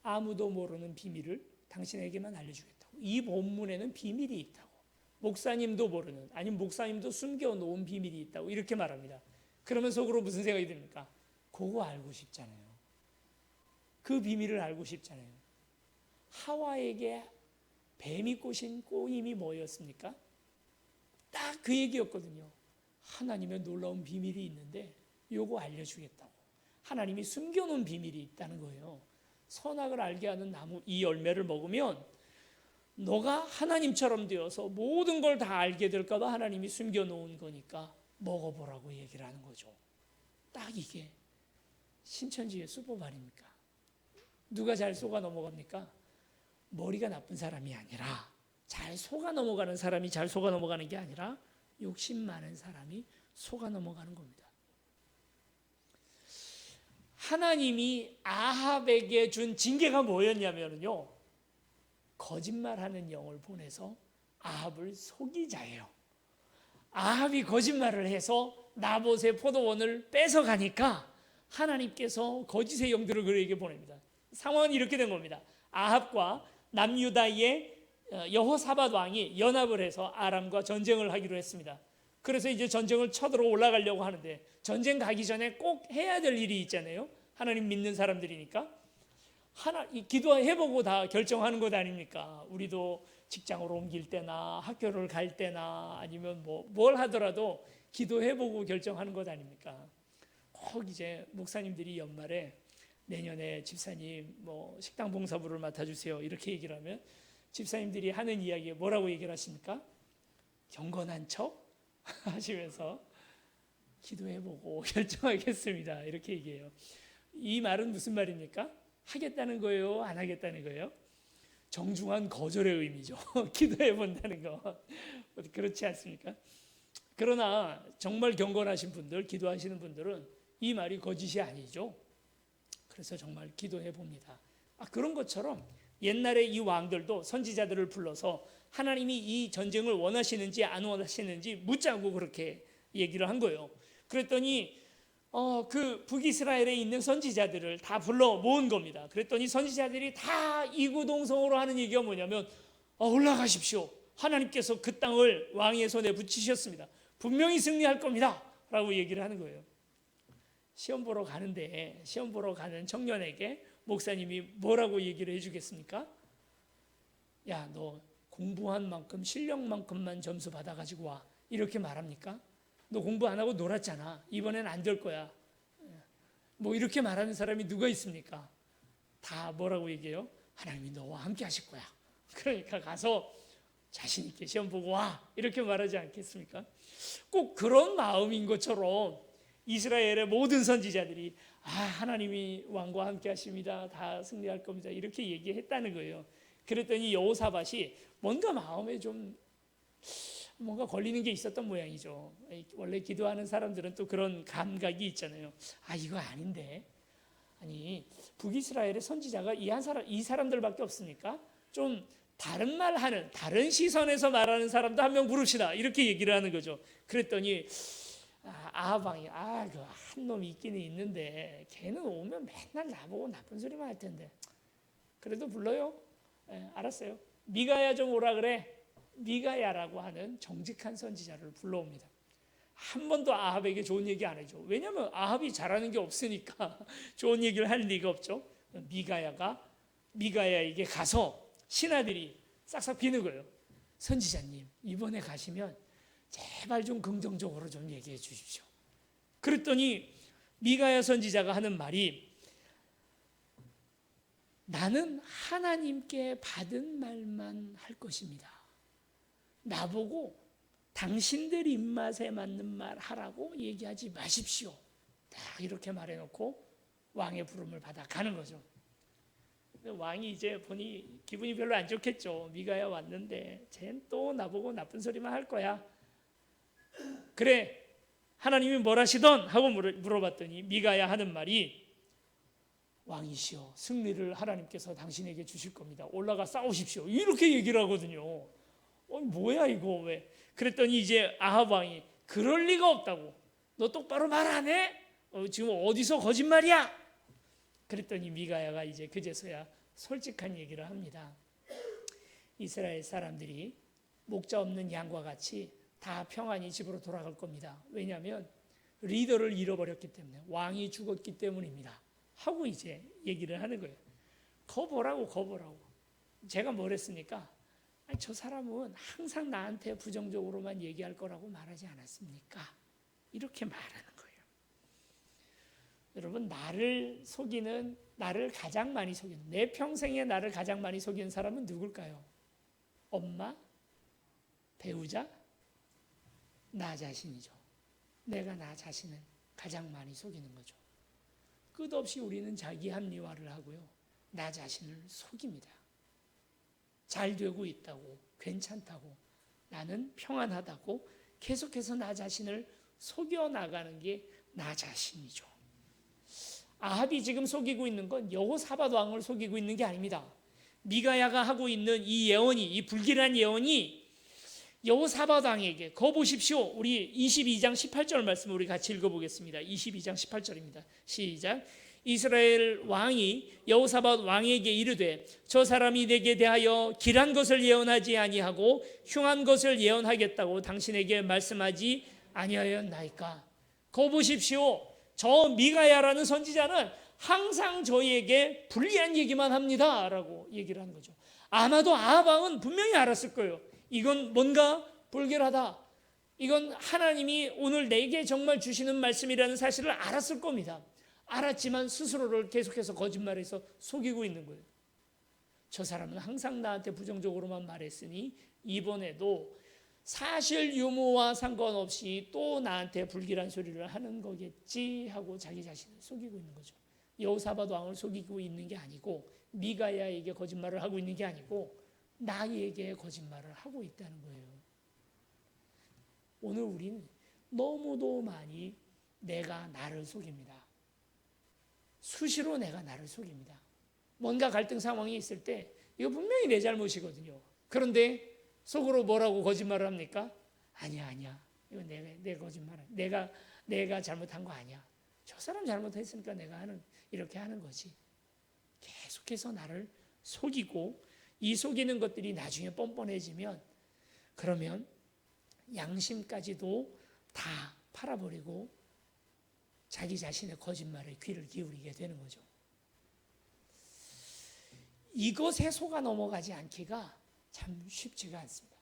아무도 모르는 비밀을 당신에게만 알려주겠다고. 이 본문에는 비밀이 있다고. 목사님도 모르는, 아니면 목사님도 숨겨놓은 비밀이 있다고 이렇게 말합니다. 그러면 속으로 무슨 생각이 듭니까? 그거 알고 싶잖아요. 그 비밀을 알고 싶잖아요. 하와에게 뱀이 꼬신 꼬임이 뭐였습니까? 딱 그 얘기였거든요. 하나님의 놀라운 비밀이 있는데 요거 알려주겠다고. 하나님이 숨겨놓은 비밀이 있다는 거예요. 선악을 알게 하는 나무 이 열매를 먹으면 너가 하나님처럼 되어서 모든 걸 다 알게 될까 봐 하나님이 숨겨놓은 거니까 먹어보라고 얘기를 하는 거죠. 딱 이게 신천지의 수법 아닙니까? 누가 잘 속아 넘어갑니까? 머리가 나쁜 사람이 아니라, 잘 속아 넘어가는 사람이 잘 속아 넘어가는 게 아니라 욕심 많은 사람이 속아 넘어가는 겁니다. 하나님이 아합에게 준 징계가 뭐였냐면요, 거짓말하는 영을 보내서 아합을 속이자예요. 아합이 거짓말을 해서 나봇의 포도원을 뺏어가니까 하나님께서 거짓의 영들을 그에게 보냅니다. 상황은 이렇게 된 겁니다. 아합과 남유다의 여호사밧 왕이 연합을 해서 아람과 전쟁을 하기로 했습니다. 그래서 이제 전쟁을 쳐들어 올라가려고 하는데, 전쟁 가기 전에 꼭 해야 될 일이 있잖아요. 하나님 믿는 사람들이니까 기도해보고 다 결정하는 것 아닙니까? 우리도 직장으로 옮길 때나 학교를 갈 때나 아니면 뭘 하더라도 기도해보고 결정하는 것 아닙니까? 꼭 이제 목사님들이 연말에 내년에 집사님 식당 봉사부를 맡아주세요 이렇게 얘기를 하면 집사님들이 하는 이야기에 뭐라고 얘기를 하십니까? 경건한 척 하시면서 기도해보고 결정하겠습니다 이렇게 얘기해요. 이 말은 무슨 말입니까? 하겠다는 거예요? 안 하겠다는 거예요? 정중한 거절의 의미죠. 기도해본다는 거. 그렇지 않습니까? 그러나 정말 경건하신 분들, 기도하시는 분들은 이 말이 거짓이 아니죠. 그래서 정말 기도해봅니다. 그런 것처럼 옛날에 이 왕들도 선지자들을 불러서 하나님이 이 전쟁을 원하시는지 안 원하시는지 묻자고 그렇게 얘기를 한 거예요. 그랬더니 그 북이스라엘에 있는 선지자들을 다 불러 모은 겁니다. 그랬더니 선지자들이 다 이구동성으로 하는 얘기가 뭐냐면 올라가십시오. 하나님께서 그 땅을 왕의 손에 붙이셨습니다. 분명히 승리할 겁니다. 라고 얘기를 하는 거예요. 시험 보러 가는데 시험 보러 가는 청년에게 목사님이 뭐라고 얘기를 해주겠습니까? 야, 너 공부한 만큼 실력만큼만 점수 받아가지고 와. 이렇게 말합니까? 너 공부 안 하고 놀았잖아. 이번엔 안 될 거야. 이렇게 말하는 사람이 누가 있습니까? 다 뭐라고 얘기해요? 하나님이 너와 함께 하실 거야. 그러니까 가서 자신 있게 시험 보고 와. 이렇게 말하지 않겠습니까? 꼭 그런 마음인 것처럼 이스라엘의 모든 선지자들이 하나님이 왕과 함께 하십니다. 다 승리할 겁니다. 이렇게 얘기했다는 거예요. 그랬더니 여호사밧이 뭔가 마음에 좀 뭔가 걸리는 게 있었던 모양이죠. 원래 기도하는 사람들은 또 그런 감각이 있잖아요. 이거 아닌데. 아니, 북이스라엘의 선지자가 이 사람들밖에 없으니까 좀 다른 말 하는, 다른 시선에서 말하는 사람도 한 명 부릅시다. 이렇게 얘기를 하는 거죠. 그랬더니 아합 왕이 그 한 놈이 있기는 있는데 걔는 오면 맨날 나보고 나쁜 소리만 할 텐데 그래도 불러요. 알았어요. 미가야 좀 오라 그래. 미가야라고 하는 정직한 선지자를 불러옵니다. 한 번도 아합에게 좋은 얘기 안 해줘. 왜냐하면 아합이 잘하는 게 없으니까 좋은 얘기를 할 리가 없죠. 미가야가 미가야에게 가서 신하들이 싹싹 비는 거예요. 선지자님, 이번에 가시면 제발 좀 긍정적으로 좀 얘기해 주십시오. 그랬더니 미가야 선지자가 하는 말이, 나는 하나님께 받은 말만 할 것입니다. 나보고 당신들 입맛에 맞는 말 하라고 얘기하지 마십시오. 딱 이렇게 말해놓고 왕의 부름을 받아 가는 거죠. 왕이 이제 보니 기분이 별로 안 좋겠죠. 미가야 왔는데 쟤는 또 나보고 나쁜 소리만 할 거야. 그래, 하나님이 뭘 하시던 하고 물어봤더니 미가야 하는 말이, 왕이시여, 승리를 하나님께서 당신에게 주실 겁니다. 올라가 싸우십시오. 이렇게 얘기를 하거든요. 뭐야 이거 왜? 그랬더니 이제 아합 왕이, 그럴 리가 없다고. 너 똑바로 말 안 해? 지금 어디서 거짓말이야? 그랬더니 미가야가 이제 그제서야 솔직한 얘기를 합니다. 이스라엘 사람들이 목자 없는 양과 같이 다 평안히 집으로 돌아갈 겁니다. 왜냐하면 리더를 잃어버렸기 때문에, 왕이 죽었기 때문입니다. 하고 이제 얘기를 하는 거예요. 거보라고. 제가 뭘 했습니까? 아니, 저 사람은 항상 나한테 부정적으로만 얘기할 거라고 말하지 않았습니까? 이렇게 말하는 거예요. 여러분, 나를 가장 많이 속이는, 내 평생에 나를 가장 많이 속이는 사람은 누굴까요? 엄마? 배우자? 나 자신이죠. 내가 나 자신을 가장 많이 속이는 거죠. 끝없이 우리는 자기 합리화를 하고요, 나 자신을 속입니다. 잘 되고 있다고, 괜찮다고, 나는 평안하다고 계속해서 나 자신을 속여나가는 게 나 자신이죠. 아합이 지금 속이고 있는 건 여호사밧 왕을 속이고 있는 게 아닙니다. 미가야가 하고 있는 이 예언이, 이 불길한 예언이 여호사밧 왕에게, 거 보십시오. 우리 22장 18절 말씀을 우리 같이 읽어보겠습니다. 22장 18절입니다. 시작. 이스라엘 왕이 여호사밧 왕에게 이르되, 저 사람이 내게 대하여 길한 것을 예언하지 아니하고 흉한 것을 예언하겠다고 당신에게 말씀하지 아니하였나이까. 거 보십시오. 저 미가야라는 선지자는 항상 저희에게 불리한 얘기만 합니다 라고 얘기를 하는 거죠. 아마도 아합 왕은 분명히 알았을 거예요. 이건 뭔가 불길하다, 이건 하나님이 오늘 내게 정말 주시는 말씀이라는 사실을 알았을 겁니다. 알았지만 스스로를 계속해서 거짓말해서 속이고 있는 거예요. 저 사람은 항상 나한테 부정적으로만 말했으니 이번에도 사실 유무와 상관없이 또 나한테 불길한 소리를 하는 거겠지 하고 자기 자신을 속이고 있는 거죠. 여호사밧 왕을 속이고 있는 게 아니고, 미가야에게 거짓말을 하고 있는 게 아니고, 나에게 거짓말을 하고 있다는 거예요. 오늘 우리는 너무도 많이 내가 나를 속입니다. 수시로 내가 나를 속입니다. 뭔가 갈등 상황이 있을 때 이거 분명히 내 잘못이거든요. 그런데 속으로 뭐라고 거짓말을 합니까? 아니야. 이건 내 거짓말이야. 내가 잘못한 거 아니야. 저 사람 잘못했으니까 내가 이렇게 하는 거지. 계속해서 나를 속이고, 이 속이는 것들이 나중에 뻔뻔해지면, 그러면 양심까지도 다 팔아버리고 자기 자신의 거짓말에 귀를 기울이게 되는 거죠. 이것에 속아 넘어가지 않기가 참 쉽지가 않습니다.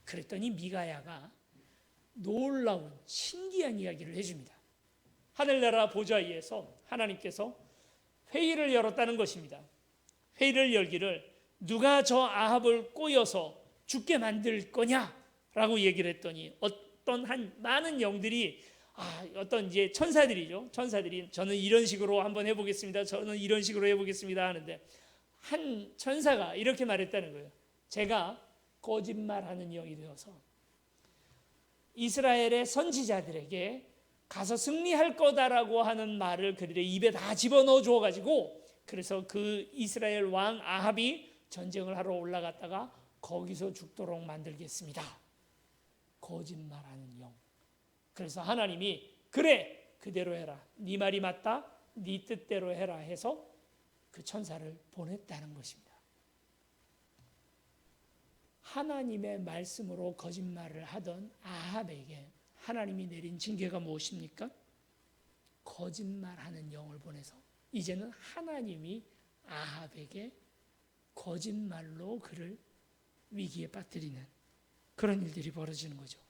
그랬더니 미가야가 놀라운 신기한 이야기를 해줍니다. 하늘나라 보좌 위에서 하나님께서 회의를 열었다는 것입니다. 회의를 열기를, 누가 저 아합을 꼬여서 죽게 만들 거냐라고 얘기를 했더니, 어떤 많은 영들이, 어떤 이제 천사들이죠. 천사들이 저는 이런 식으로 한번 해보겠습니다. 저는 이런 식으로 해보겠습니다 하는데, 한 천사가 이렇게 말했다는 거예요. 제가 거짓말하는 영이 되어서 이스라엘의 선지자들에게 가서 승리할 거다라고 하는 말을 그들의 입에 다 집어넣어 주어가지고, 그래서 그 이스라엘 왕 아합이 전쟁을 하러 올라갔다가 거기서 죽도록 만들겠습니다. 거짓말하는 영. 그래서 하나님이, 그래, 그대로 해라. 네 말이 맞다. 네 뜻대로 해라 해서 그 천사를 보냈다는 것입니다. 하나님의 말씀으로 거짓말을 하던 아합에게 하나님이 내린 징계가 무엇입니까? 거짓말하는 영을 보내서 이제는 하나님이 아합에게 거짓말로 그를 위기에 빠뜨리는 그런 일들이 벌어지는 거죠.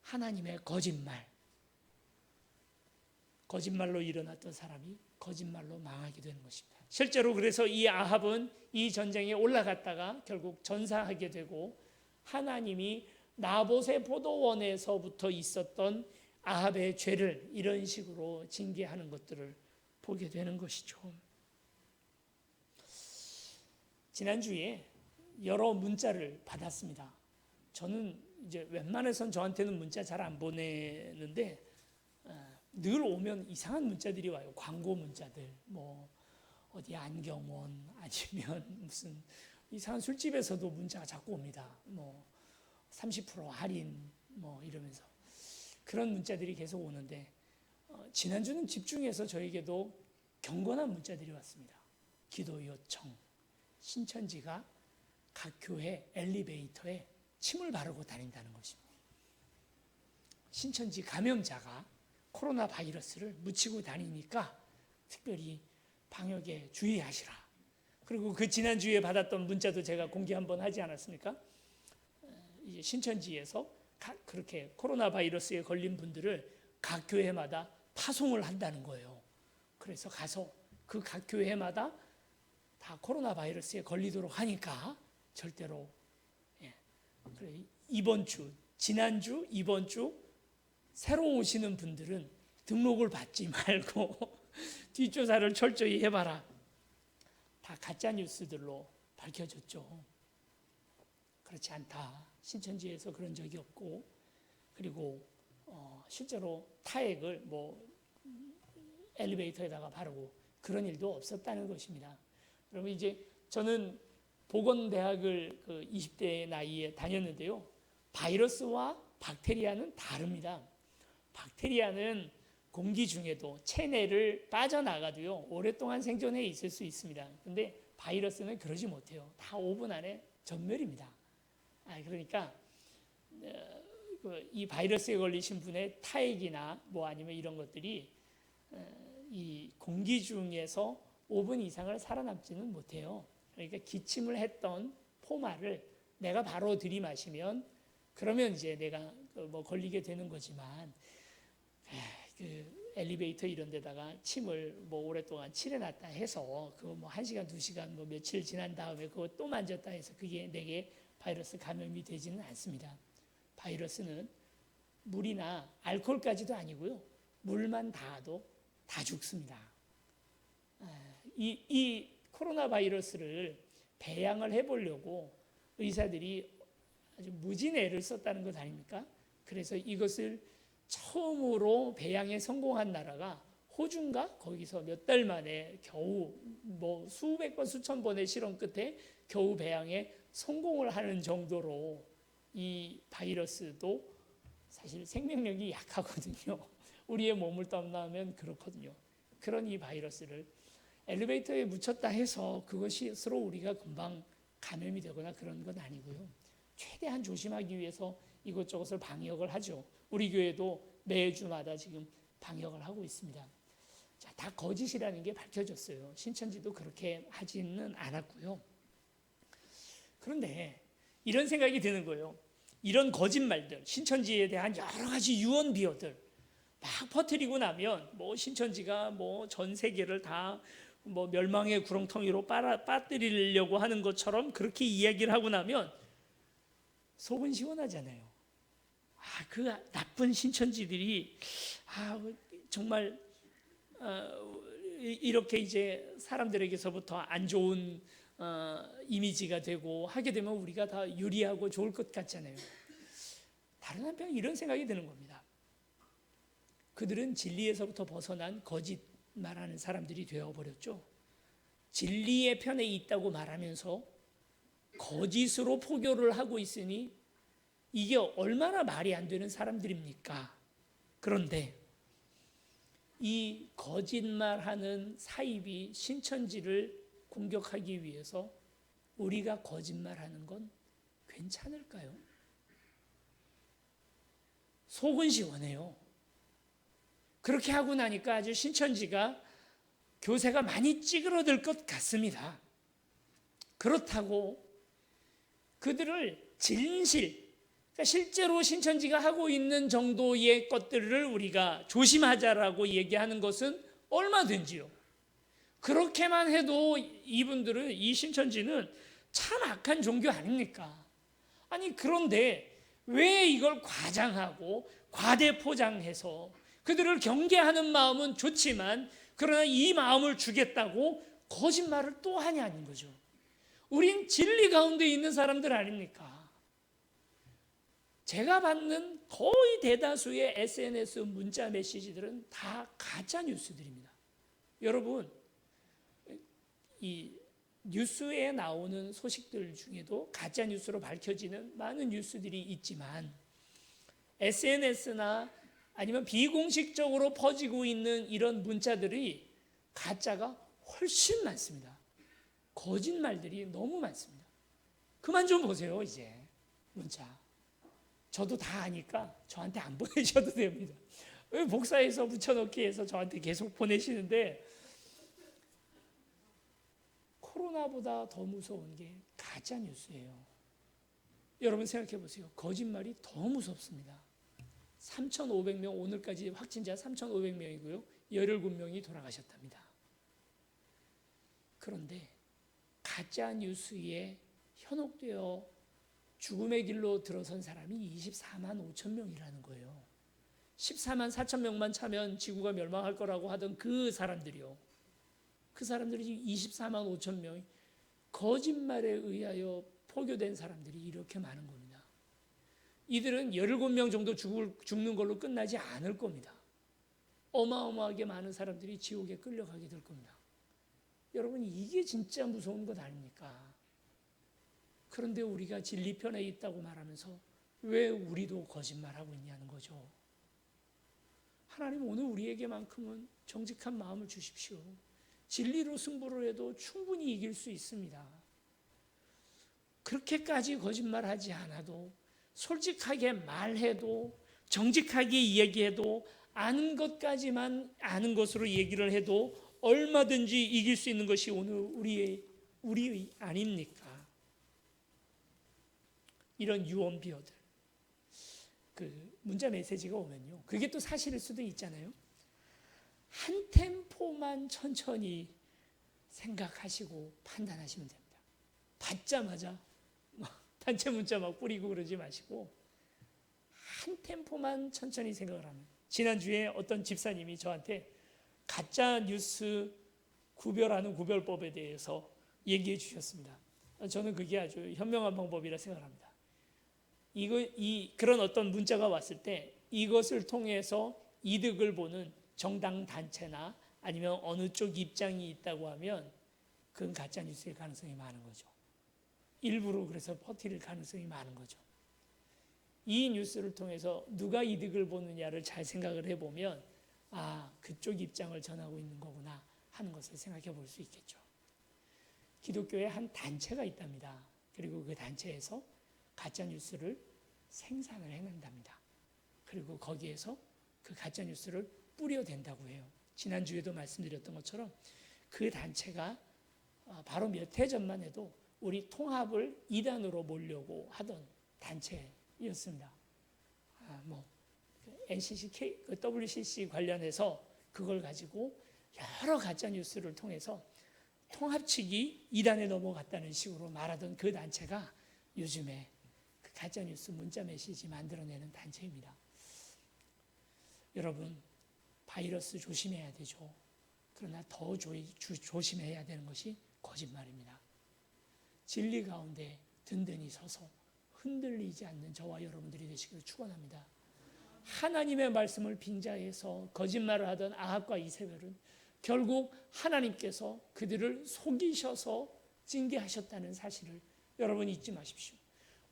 하나님의 거짓말로 일어났던 사람이 거짓말로 망하게 되는 것입니다. 실제로 그래서 이 아합은 이 전쟁에 올라갔다가 결국 전사하게 되고, 하나님이 나봇의 포도원에서부터 있었던 아합의 죄를 이런 식으로 징계하는 것들을 보게 되는 것이죠. 지난주에 여러 문자를 받았습니다. 저는 이제 웬만해선 저한테는 문자 잘 안 보내는데 늘 오면 이상한 문자들이 와요. 광고 문자들, 뭐 어디 안경원 아니면 무슨 이상한 술집에서도 문자가 자꾸 옵니다. 뭐 30% 할인 뭐 이러면서 그런 문자들이 계속 오는데, 지난주는 집중해서 저에게도 경건한 문자들이 왔습니다. 기도 요청, 신천지가 각 교회 엘리베이터에 침을 바르고 다닌다는 것입니다. 신천지 감염자가 코로나 바이러스를 묻히고 다니니까 특별히 방역에 주의하시라. 그리고 그 지난주에 받았던 문자도 제가 공개 한번 하지 않았습니까? 이제 신천지에서 그렇게 코로나 바이러스에 걸린 분들을 각 교회마다 파송을 한다는 거예요. 그래서 가서 그 각 교회마다 다 코로나 바이러스에 걸리도록 하니까 절대로, 그래, 지난주, 이번 주 새로 오시는 분들은 등록을 받지 말고 뒷조사를 철저히 해봐라. 다 가짜 뉴스들로 밝혀졌죠. 그렇지 않다. 신천지에서 그런 적이 없고, 그리고 실제로 타액을 뭐 엘리베이터에다가 바르고 그런 일도 없었다는 것입니다. 그러면 이제 저는 보건대학을 그 20대 나이에 다녔는데요. 바이러스와 박테리아는 다릅니다. 박테리아는 공기 중에도 체내를 빠져나가도요, 오랫동안 생존해 있을 수 있습니다. 근데 바이러스는 그러지 못해요. 다 5분 안에 전멸입니다. 그러니까 이 바이러스에 걸리신 분의 타액이나 뭐 아니면 이런 것들이 이 공기 중에서 5분 이상을 살아남지는 못해요. 그러니까 기침을 했던 포마를 내가 바로 들이마시면 그러면 이제 내가 뭐 걸리게 되는 거지만, 그 엘리베이터 이런 데다가 침을 뭐 오랫동안 칠해놨다 해서 그거 뭐 1시간, 2시간 뭐 며칠 지난 다음에 그거 또 만졌다 해서 그게 내게 바이러스 감염이 되지는 않습니다. 바이러스는 물이나 알코올까지도 아니고요. 물만 닿아도 다 죽습니다. 이 코로나 바이러스를 배양을 해보려고 의사들이 아주 무진 애를 썼다는 것 아닙니까? 그래서 이것을 처음으로 배양에 성공한 나라가 호주인가? 거기서 몇 달 만에 겨우 뭐 수백 번, 수천 번의 실험 끝에 겨우 배양에 성공을 하는 정도로 이 바이러스도 사실 생명력이 약하거든요. 우리의 몸을 떠나면 그렇거든요. 그런 이 바이러스를 엘리베이터에 묻혔다 해서 그것이 스스로 우리가 금방 감염이 되거나 그런 건 아니고요. 최대한 조심하기 위해서 이것저것을 방역을 하죠. 우리 교회도 매주마다 지금 방역을 하고 있습니다. 자, 다 거짓이라는 게 밝혀졌어요. 신천지도 그렇게 하지는 않았고요. 그런데 이런 생각이 드는 거예요. 이런 거짓말들, 신천지에 대한 여러 가지 유언 비어들 막 퍼뜨리고 나면 뭐 신천지가 뭐 전 세계를 다 뭐 멸망의 구렁텅이로 빠뜨리려고 하는 것처럼 그렇게 이야기를 하고 나면 속은 시원하잖아요. 그 나쁜 신천지들이 정말 이렇게 이제 사람들에게서부터 안 좋은 이미지가 되고 하게 되면 우리가 다 유리하고 좋을 것 같잖아요. 다른 한편 이런 생각이 드는 겁니다. 그들은 진리에서부터 벗어난 거짓 말하는 사람들이 되어버렸죠. 진리의 편에 있다고 말하면서 거짓으로 포교를 하고 있으니 이게 얼마나 말이 안 되는 사람들입니까? 그런데 이 거짓말하는 사입이 신천지를 공격하기 위해서 우리가 거짓말하는 건 괜찮을까요? 속은 시원해요. 그렇게 하고 나니까 아주 신천지가 교세가 많이 찌그러들 것 같습니다. 그렇다고 그들을 진실, 그러니까 실제로 신천지가 하고 있는 정도의 것들을 우리가 조심하자라고 얘기하는 것은 얼마든지요. 그렇게만 해도 이분들은, 이 신천지는 참 악한 종교 아닙니까? 아니, 그런데 왜 이걸 과장하고 과대 포장해서 그들을 경계하는 마음은 좋지만 그러나 이 마음을 주겠다고 거짓말을 또 하냐는 거죠. 우린 진리 가운데 있는 사람들 아닙니까? 제가 받는 거의 대다수의 SNS 문자 메시지들은 다 가짜 뉴스들입니다. 여러분, 이 뉴스에 나오는 소식들 중에도 가짜 뉴스로 밝혀지는 많은 뉴스들이 있지만 SNS나 아니면 비공식적으로 퍼지고 있는 이런 문자들이 가짜가 훨씬 많습니다. 거짓말들이 너무 많습니다. 그만 좀 보세요, 이제 문자. 저도 다 아니까 저한테 안 보내셔도 됩니다. 복사해서 붙여넣기 해서 저한테 계속 보내시는데, 코로나보다 더 무서운 게 가짜 뉴스예요. 여러분 생각해 보세요. 거짓말이 더 무섭습니다. 3,500명, 오늘까지 확진자 3,500명이고요. 17명이 돌아가셨답니다. 그런데 가짜 뉴스에 현혹되어 죽음의 길로 들어선 사람이 24만 5천 명이라는 거예요. 14만 4천 명만 차면 지구가 멸망할 거라고 하던 그 사람들이요. 그 사람들이 24만 5천 명이 거짓말에 의하여 포교된 사람들이 이렇게 많은 겁니다. 이들은 17명 정도 죽는 걸로 끝나지 않을 겁니다. 어마어마하게 많은 사람들이 지옥에 끌려가게 될 겁니다. 여러분, 이게 진짜 무서운 것 아닙니까? 그런데 우리가 진리편에 있다고 말하면서 왜 우리도 거짓말하고 있냐는 거죠. 하나님 오늘 우리에게만큼은 정직한 마음을 주십시오. 진리로 승부를 해도 충분히 이길 수 있습니다. 그렇게까지 거짓말하지 않아도 솔직하게 말해도 정직하게 이야기해도 아는 것까지만 아는 것으로 얘기를 해도 얼마든지 이길 수 있는 것이 오늘 우리 아닙니까? 이런 유언비어들, 그 문자 메시지가 오면요, 그게 또 사실일 수도 있잖아요. 한 템포만 천천히 생각하시고 판단하시면 됩니다. 받자마자 단체 문자 막 뿌리고 그러지 마시고 한 템포만 천천히 생각을 하면. 지난주에 어떤 집사님이 저한테 가짜 뉴스 구별하는 구별법에 대해서 얘기해 주셨습니다. 저는 그게 아주 현명한 방법이라 생각합니다. 그런 어떤 문자가 왔을 때 이것을 통해서 이득을 보는 정당 단체나 아니면 어느 쪽 입장이 있다고 하면 그건 가짜 뉴스일 가능성이 많은 거죠. 일부러 그래서 퍼뜨릴 가능성이 많은 거죠. 이 뉴스를 통해서 누가 이득을 보느냐를 잘 생각을 해보면 그쪽 입장을 전하고 있는 거구나 하는 것을 생각해 볼 수 있겠죠. 기독교에 한 단체가 있답니다. 그리고 그 단체에서 가짜 뉴스를 생산을 해낸답니다. 그리고 거기에서 그 가짜 뉴스를 뿌려댄다고 해요. 지난주에도 말씀드렸던 것처럼 그 단체가 바로 몇 해 전만 해도 우리 통합을 이단으로 몰려고 하던 단체였습니다. NCC, WCC 관련해서 그걸 가지고 여러 가짜 뉴스를 통해서 통합 측이 이단에 넘어갔다는 식으로 말하던 그 단체가 요즘에 그 가짜 뉴스 문자 메시지 만들어내는 단체입니다. 여러분, 바이러스 조심해야 되죠. 그러나 더 조심해야 되는 것이 거짓말입니다. 진리 가운데 든든히 서서 흔들리지 않는 저와 여러분들이 되시기를 축원합니다. 하나님의 말씀을 빙자해서 거짓말을 하던 아합과 이세벨은 결국 하나님께서 그들을 속이셔서 징계하셨다는 사실을 여러분 잊지 마십시오.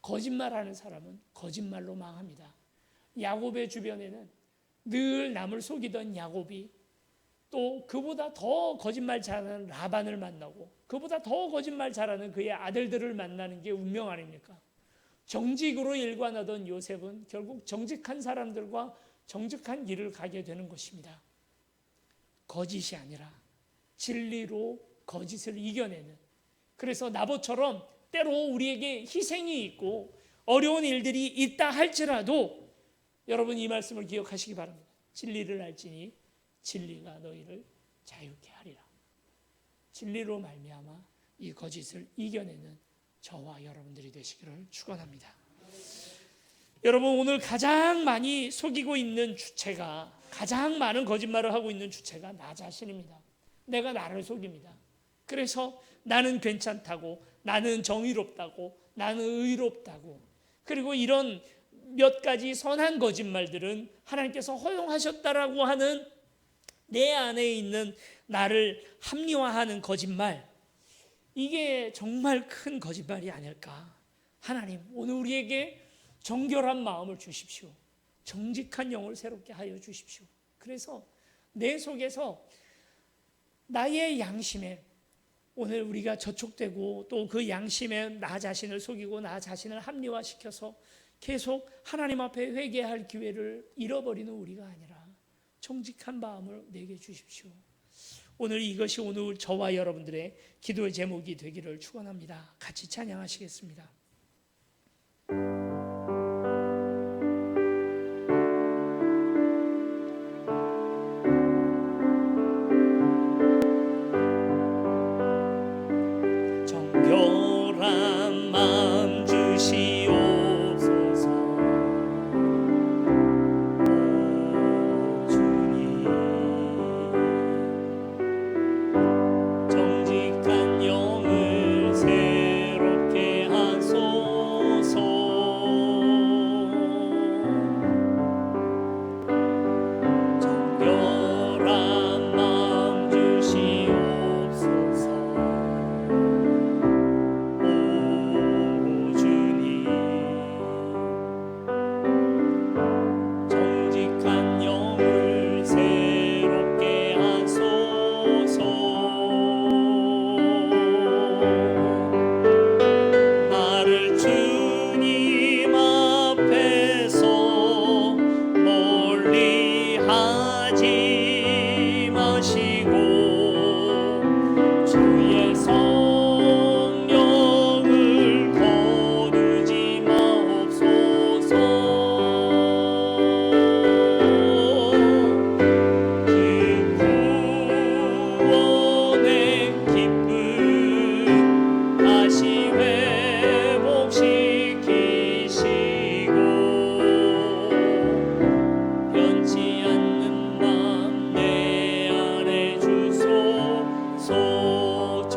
거짓말하는 사람은 거짓말로 망합니다. 야곱의 주변에는 늘 남을 속이던 야곱이 또 그보다 더 거짓말 잘하는 라반을 만나고 그보다 더 거짓말 잘하는 그의 아들들을 만나는 게 운명 아닙니까? 정직으로 일관하던 요셉은 결국 정직한 사람들과 정직한 길을 가게 되는 것입니다. 거짓이 아니라 진리로 거짓을 이겨내는, 그래서 나봇처럼 때로 우리에게 희생이 있고 어려운 일들이 있다 할지라도 여러분 이 말씀을 기억하시기 바랍니다. 진리를 알지니 진리가 너희를 자유케 하리라. 진리로 말미암아 이 거짓을 이겨내는 저와 여러분들이 되시기를 축원합니다. 여러분, 오늘 가장 많이 속이고 있는 주체가, 가장 많은 거짓말을 하고 있는 주체가 나 자신입니다. 내가 나를 속입니다. 그래서 나는 괜찮다고, 나는 정의롭다고, 나는 의롭다고, 그리고 이런 몇 가지 선한 거짓말들은 하나님께서 허용하셨다라고 하는 내 안에 있는 나를 합리화하는 거짓말, 이게 정말 큰 거짓말이 아닐까. 하나님, 오늘 우리에게 정결한 마음을 주십시오. 정직한 영을 새롭게 하여 주십시오. 그래서 내 속에서 나의 양심에 오늘 우리가 저촉되고 또 그 양심에 나 자신을 속이고 나 자신을 합리화시켜서 계속 하나님 앞에 회개할 기회를 잃어버리는 우리가 아니라 정직한 마음을 내게 주십시오. 오늘 이것이 오늘 저와 여러분들의 기도의 제목이 되기를 축원합니다. 같이 찬양하시겠습니다. 정결한 마음 주시옵소서. 오 주님, 정직한 영을 새롭게 하소서. 정결한 마음 주시옵소서. 정직한 영을 새롭게 하소서. 나를 주님 앞에서 멀리 하지 마시고 주의 성령을 거두지 마옵소서.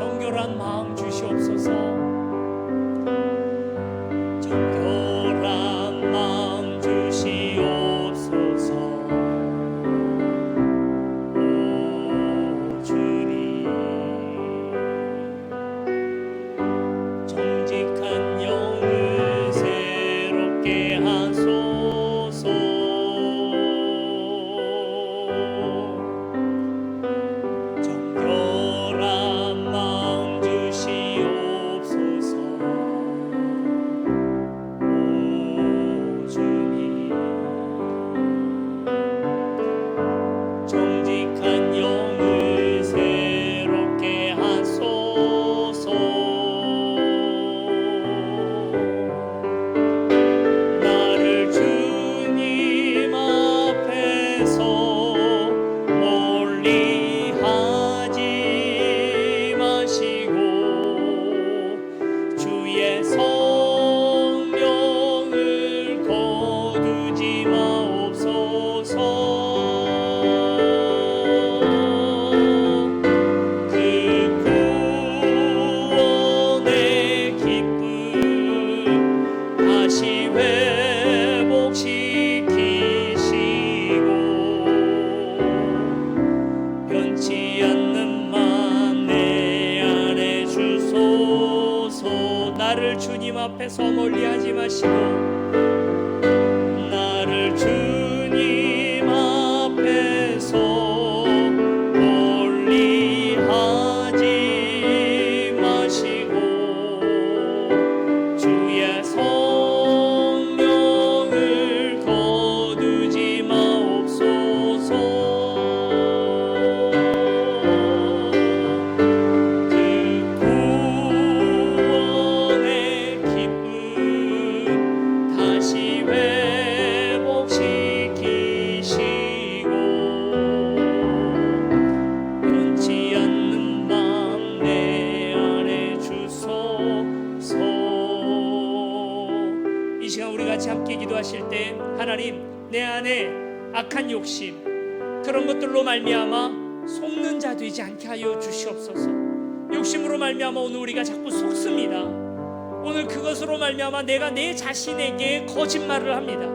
정결한 마음 주시옵소서. 정결한 마음 주시옵소서. 오 주님, 정직한 영을 새롭게 하소서. 정결한 마음 주시옵소서. 오 주님, 정직한 영을 새롭게 하소서. 나를 주님 앞에서 멀리 하지 마시고 주의 성령을 거두지 마옵소서. 그 구원의 기쁨 다시 회복시키시고 변치 않는 맘 내 안에 주소서. 나를 주님 앞에서 멀리하지 마시고 나를 주님 앞에서 멀리하지 마시고 주의 성령을 거두지 마옵소서. 시간 우리 같이 함께 기도하실 때 하나님, 내 안에 악한 욕심, 그런 것들로 말미암아 속는 자 되지 않게 하여 주시옵소서. 욕심으로 말미암아 오늘 우리가 자꾸 속습니다. 오늘 그것으로 말미암아 내가 내 자신에게 거짓말을 합니다.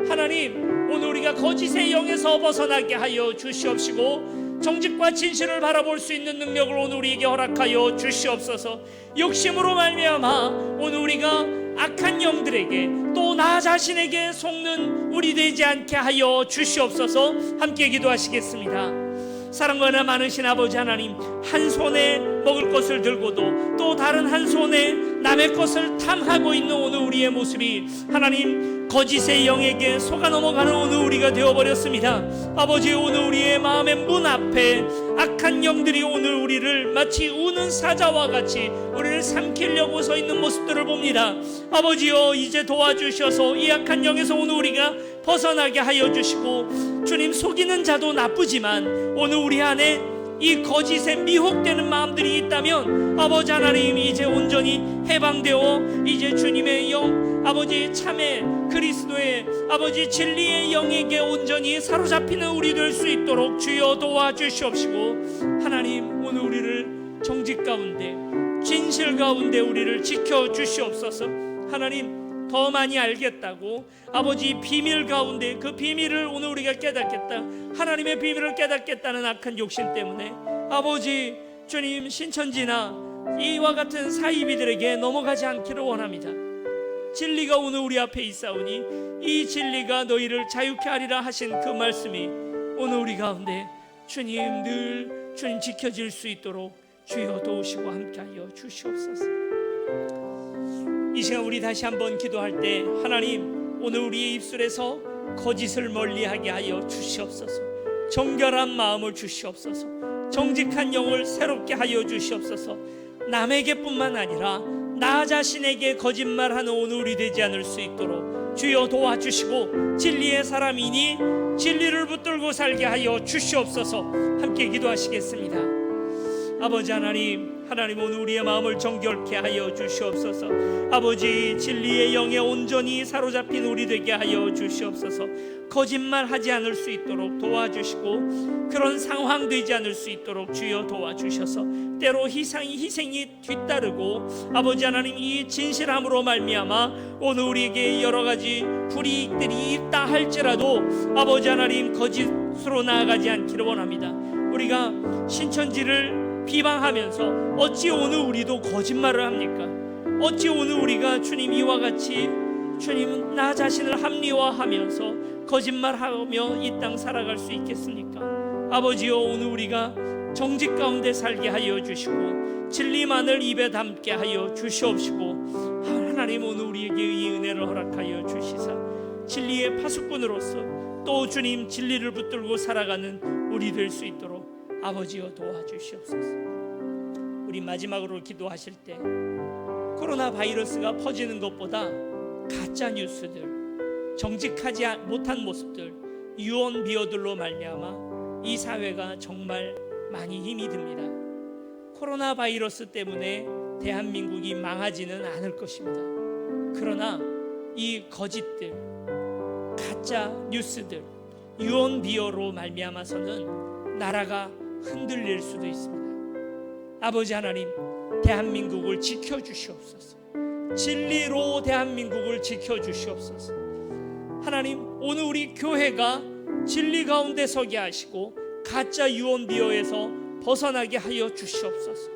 하나님, 오늘 우리가 거짓의 영에서 벗어나게 하여 주시옵시고 정직과 진실을 바라볼 수 있는 능력을 오늘 우리에게 허락하여 주시옵소서. 욕심으로 말미암아 오늘 우리가 악한 영들에게 또 나 자신에게 속는 우리 되지 않게 하여 주시옵소서. 함께 기도하시겠습니다. 사랑과 은혜 많으신 아버지 하나님, 한 손에 먹을 것을 들고도 또 다른 한 손에 남의 것을 탐하고 있는 오늘 우리의 모습이 하나님 거짓의 영에게 속아 넘어가는 오늘 우리가 되어버렸습니다. 아버지, 오늘 우리의 마음의 문 앞에 악한 영들이 오늘 우리를 마치 우는 사자와 같이 우리를 삼키려고 서 있는 모습들을 봅니다. 아버지여, 이제 도와주셔서 이 악한 영에서 오늘 우리가 벗어나게 하여 주시고, 주님, 속이는 자도 나쁘지만 오늘 우리 안에 이 거짓에 미혹되는 마음들이 있다면 아버지 하나님, 이제 온전히 해방되어 이제 주님의 영, 아버지 참의 그리스도의 아버지 진리의 영에게 온전히 사로잡히는 우리 될 수 있도록 주여 도와주시옵시고, 하나님, 오늘 우리를 정직 가운데 진실 가운데 우리를 지켜주시옵소서. 하나님, 더 많이 알겠다고 아버지 비밀 가운데 그 비밀을 오늘 우리가 깨닫겠다, 하나님의 비밀을 깨닫겠다는 악한 욕심 때문에 아버지 주님, 신천지나 이와 같은 사이비들에게 넘어가지 않기를 원합니다. 진리가 오늘 우리 앞에 있사오니 이 진리가 너희를 자유케 하리라 하신 그 말씀이 오늘 우리 가운데 주님 늘 주님 지켜질 수 있도록 주여 도우시고 함께하여 주시옵소서. 이 시간 우리 다시 한번 기도할 때 하나님, 오늘 우리의 입술에서 거짓을 멀리하게 하여 주시옵소서. 정결한 마음을 주시옵소서. 정직한 영을 새롭게 하여 주시옵소서. 남에게뿐만 아니라 나 자신에게 거짓말하는 오늘 우리 되지 않을 수 있도록 주여 도와주시고, 진리의 사람이니 진리를 붙들고 살게 하여 주시옵소서. 함께 기도하시겠습니다. 아버지 하나님, 하나님, 오늘 우리의 마음을 정결케 하여 주시옵소서. 아버지, 진리의 영에 온전히 사로잡힌 우리 되게 하여 주시옵소서. 거짓말하지 않을 수 있도록 도와주시고, 그런 상황 되지 않을 수 있도록 주여 도와주셔서, 때로 희생이 뒤따르고 아버지 하나님, 이 진실함으로 말미암아 오늘 우리에게 여러 가지 불이익들이 있다 할지라도 아버지 하나님, 거짓으로 나아가지 않기를 원합니다. 우리가 신천지를 비방하면서 어찌 오늘 우리도 거짓말을 합니까? 어찌 오늘 우리가 주님 이와 같이 주님 나 자신을 합리화하면서 거짓말하며 이 땅 살아갈 수 있겠습니까? 아버지여, 오늘 우리가 정직 가운데 살게 하여 주시고 진리만을 입에 담게 하여 주시옵시고, 하나님, 오늘 우리에게 이 은혜를 허락하여 주시사 진리의 파수꾼으로서 또 주님 진리를 붙들고 살아가는 우리 될 수 있도록 아버지여 도와주시옵소서. 우리 마지막으로 기도하실 때 코로나 바이러스가 퍼지는 것보다 가짜 뉴스들, 정직하지 못한 모습들, 유언 비어들로 말미암아 이 사회가 정말 많이 힘이 듭니다. 코로나 바이러스 때문에 대한민국이 망하지는 않을 것입니다. 그러나 이 거짓들, 가짜 뉴스들, 유언 비어로 말미암아서는 나라가 흔들릴 수도 있습니다. 아버지 하나님, 대한민국을 지켜주시옵소서. 진리로 대한민국을 지켜주시옵소서. 하나님, 오늘 우리 교회가 진리 가운데 서게 하시고 가짜 유언 비어에서 벗어나게 하여 주시옵소서.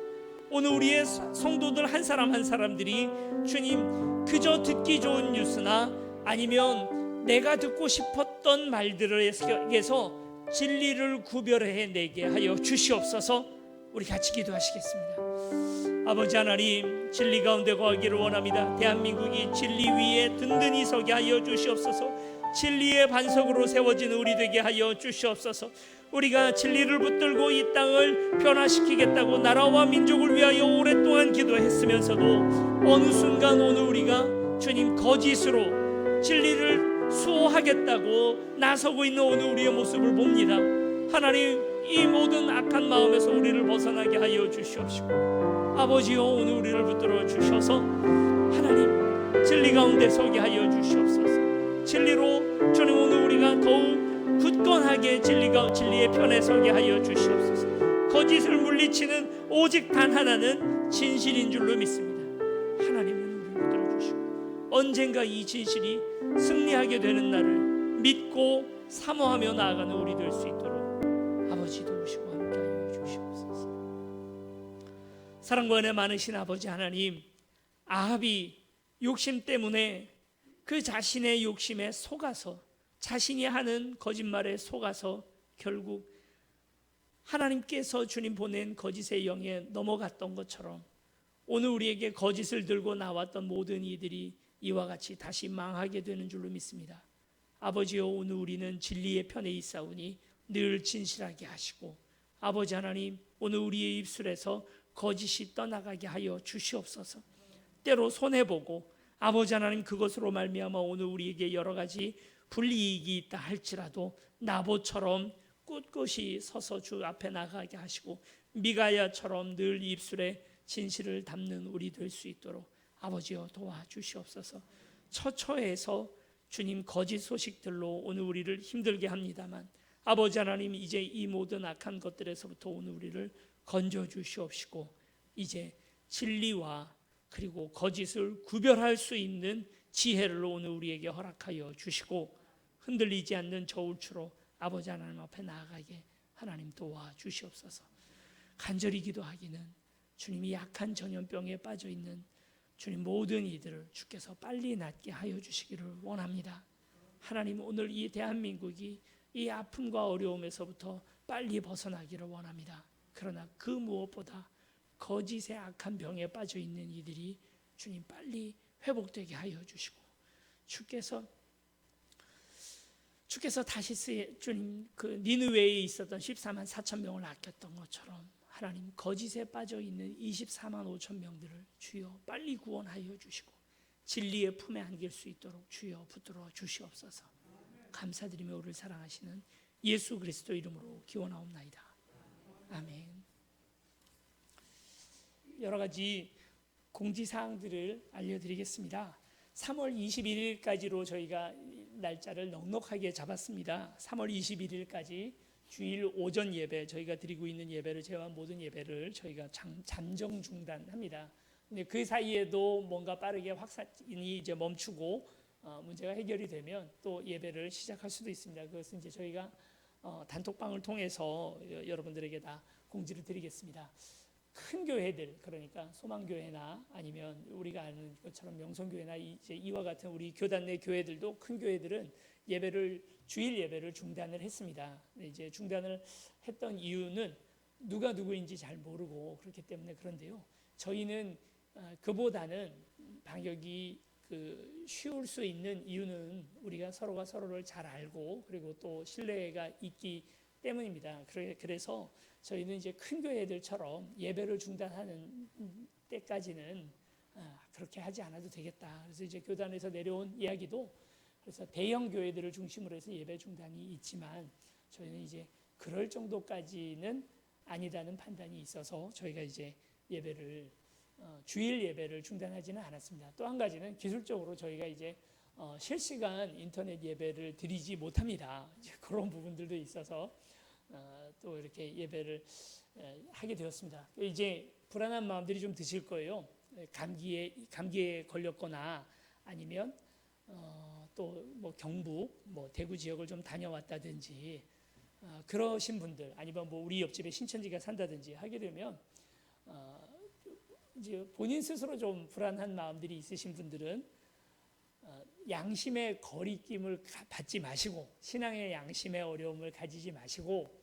오늘 우리의 성도들 한 사람 한 사람들이 주님, 그저 듣기 좋은 뉴스나 아니면 내가 듣고 싶었던 말들에서 진리를 구별해내게 하여 주시옵소서. 우리 같이 기도하시겠습니다. 아버지 하나님, 진리 가운데 거하기를 원합니다. 대한민국이 진리 위에 든든히 서게 하여 주시옵소서. 진리의 반석으로 세워지는 우리 되게 하여 주시옵소서. 우리가 진리를 붙들고 이 땅을 변화시키겠다고 나라와 민족을 위하여 오랫동안 기도했으면서도 어느 순간 오늘 우리가 주님 거짓으로 진리를 수호하겠다고 나서고 있는 오늘 우리의 모습을 봅니다. 하나님, 이 모든 악한 마음에서 우리를 벗어나게 하여 주시옵시고, 아버지여, 오늘 우리를 붙들어 주셔서 하나님, 진리가 가운데 서게 하여 주시옵소서. 진리로 주님 오늘 우리가 더욱 굳건하게 진리의 편에 서게 하여 주시옵소서. 거짓을 물리치는 오직 단 하나는 진실인 줄로 믿습니다. 하나님은 우리를 붙들어주시고 언젠가 이 진실이 승리하게 되는 날을 믿고 사모하며 나아가는 우리 될 수 있도록 아버지 도우시고 함께하여 주시옵소서. 사랑과 은혜 많으신 아버지 하나님, 아합이 욕심 때문에 그 자신의 욕심에 속아서 자신이 하는 거짓말에 속아서 결국 하나님께서 주님 보낸 거짓의 영에 넘어갔던 것처럼 오늘 우리에게 거짓을 들고 나왔던 모든 이들이 이와 같이 다시 망하게 되는 줄로 믿습니다. 아버지여, 오늘 우리는 진리의 편에 있사오니 늘 진실하게 하시고, 아버지 하나님, 오늘 우리의 입술에서 거짓이 떠나가게 하여 주시옵소서. 때로 손해보고 아버지 하나님 그것으로 말미암아 오늘 우리에게 여러 가지 불이익이 있다 할지라도 나봇처럼 꿋꿋이 서서 주 앞에 나가게 하시고 미가야처럼 늘 입술에 진실을 담는 우리 될 수 있도록 아버지여 도와주시옵소서. 처처에서 주님 거짓 소식들로 오늘 우리를 힘들게 합니다만 아버지 하나님, 이제 이 모든 악한 것들에서부터 오늘 우리를 건져 주시옵시고 이제 진리와 그리고 거짓을 구별할 수 있는 지혜를 오늘 우리에게 허락하여 주시고 흔들리지 않는 저울추로 아버지 하나님 앞에 나아가게 하나님 도와주시옵소서. 간절히 기도하기는 주님이 약한 전염병에 빠져있는 주님 모든 이들을 주께서 빨리 낫게 하여 주시기를 원합니다. 하나님, 오늘 이 대한민국이 이 아픔과 어려움에서부터 빨리 벗어나기를 원합니다. 그러나 그 무엇보다 거짓의 악한 병에 빠져있는 이들이 주님 빨리 회복되게 하여 주시고 주께서 다시 주님 그 니느웨에 있었던 14만 4천 명을 아꼈던 것처럼 하나님 거짓에 빠져있는 24만 5천 명들을 주여 빨리 구원하여 주시고 진리의 품에 안길 수 있도록 주여 붙들어 주시옵소서. 감사드리며 우리를 사랑하시는 예수 그리스도 이름으로 기원하옵나이다. 아멘. 여러 가지 공지사항들을 알려드리겠습니다. 3월 21일까지로 저희가 날짜를 넉넉하게 잡았습니다. 3월 21일까지 주일 오전 예배, 저희가 드리고 있는 예배를 제외한 모든 예배를 저희가 잠정 중단합니다. 근데 그 사이에도 뭔가 빠르게 확산이 이제 멈추고 문제가 해결이 되면 또 예배를 시작할 수도 있습니다. 그것은 이제 저희가 단톡방을 통해서 여러분들에게 다 공지를 드리겠습니다. 큰 교회들, 그러니까 소망교회나 아니면 우리가 아는 것처럼 명성교회나 이제 이와 같은 우리 교단 내 교회들도 큰 교회들은 주일 예배를 중단을 했습니다. 이제 중단을 했던 이유는 누가 누구인지 잘 모르고 그렇기 때문에 그런데요. 저희는 그보다는 방역이 쉬울 수 있는 이유는 우리가 서로가 서로를 잘 알고 그리고 또 신뢰가 있기 때문입니다. 그래서 저희는 이제 큰 교회들처럼 예배를 중단하는 때까지는 그렇게 하지 않아도 되겠다. 그래서 이제 교단에서 내려온 이야기도 그래서 대형 교회들을 중심으로 해서 예배 중단이 있지만 저희는 이제 그럴 정도까지는 아니다는 판단이 있어서 저희가 이제 예배를 주일 예배를 중단하지는 않았습니다. 또 한 가지는 기술적으로 저희가 이제 실시간 인터넷 예배를 드리지 못합니다. 이제 그런 부분들도 있어서 또 이렇게 예배를 하게 되었습니다. 이제 불안한 마음들이 좀 드실 거예요. 감기에 걸렸거나 아니면 또 뭐 경북, 뭐 대구 지역을 좀 다녀왔다든지 그러신 분들, 아니면 뭐 우리 옆집에 신천지가 산다든지 하게 되면 이제 본인 스스로 좀 불안한 마음들이 있으신 분들은 양심의 거리낌을 받지 마시고 신앙의 양심의 어려움을 가지지 마시고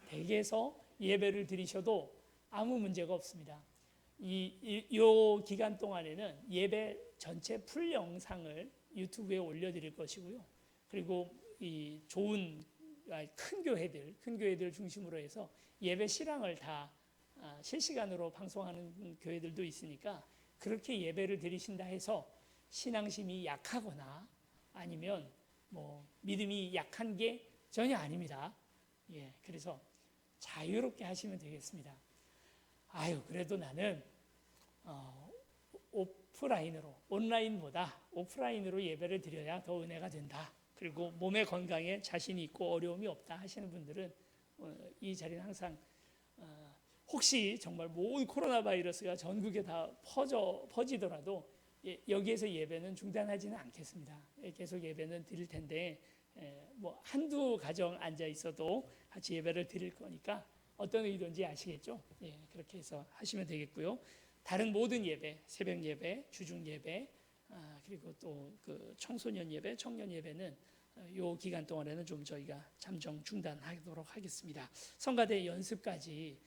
댁에서 예배를 드리셔도 아무 문제가 없습니다. 이 기간 동안에는 예배 전체 풀 영상을 유튜브에 올려드릴 것이고요. 그리고 이 좋은 큰 교회들 중심으로 해서 예배 실황을 다 실시간으로 방송하는 교회들도 있으니까 그렇게 예배를 드리신다 해서 신앙심이 약하거나 아니면 뭐 믿음이 약한 게 전혀 아닙니다. 예, 그래서 자유롭게 하시면 되겠습니다. 그래도 나는 오프라인으로, 온라인보다 오프라인으로 예배를 드려야 더 은혜가 된다. 그리고 몸의 건강에 자신이 있고 어려움이 없다 하시는 분들은 이 자리는 항상 혹시 정말 모든 코로나 바이러스가 전국에 다 퍼지더라도 여기에서 예배는 중단하지는 않겠습니다. 계속 예배는 드릴 텐데 뭐 한두 가정 앉아 있어도 같이 예배를 드릴 거니까 어떤 의도인지 아시겠죠? 그렇게 해서 하시면 되겠고요. 다른 모든 예배, 새벽 예배, 주중 예배, 그리고 또 그 청소년 예배, 청년 예배는 요 기간 동안에는 좀 저희가 잠정 중단하도록 하겠습니다. 성가대 연습까지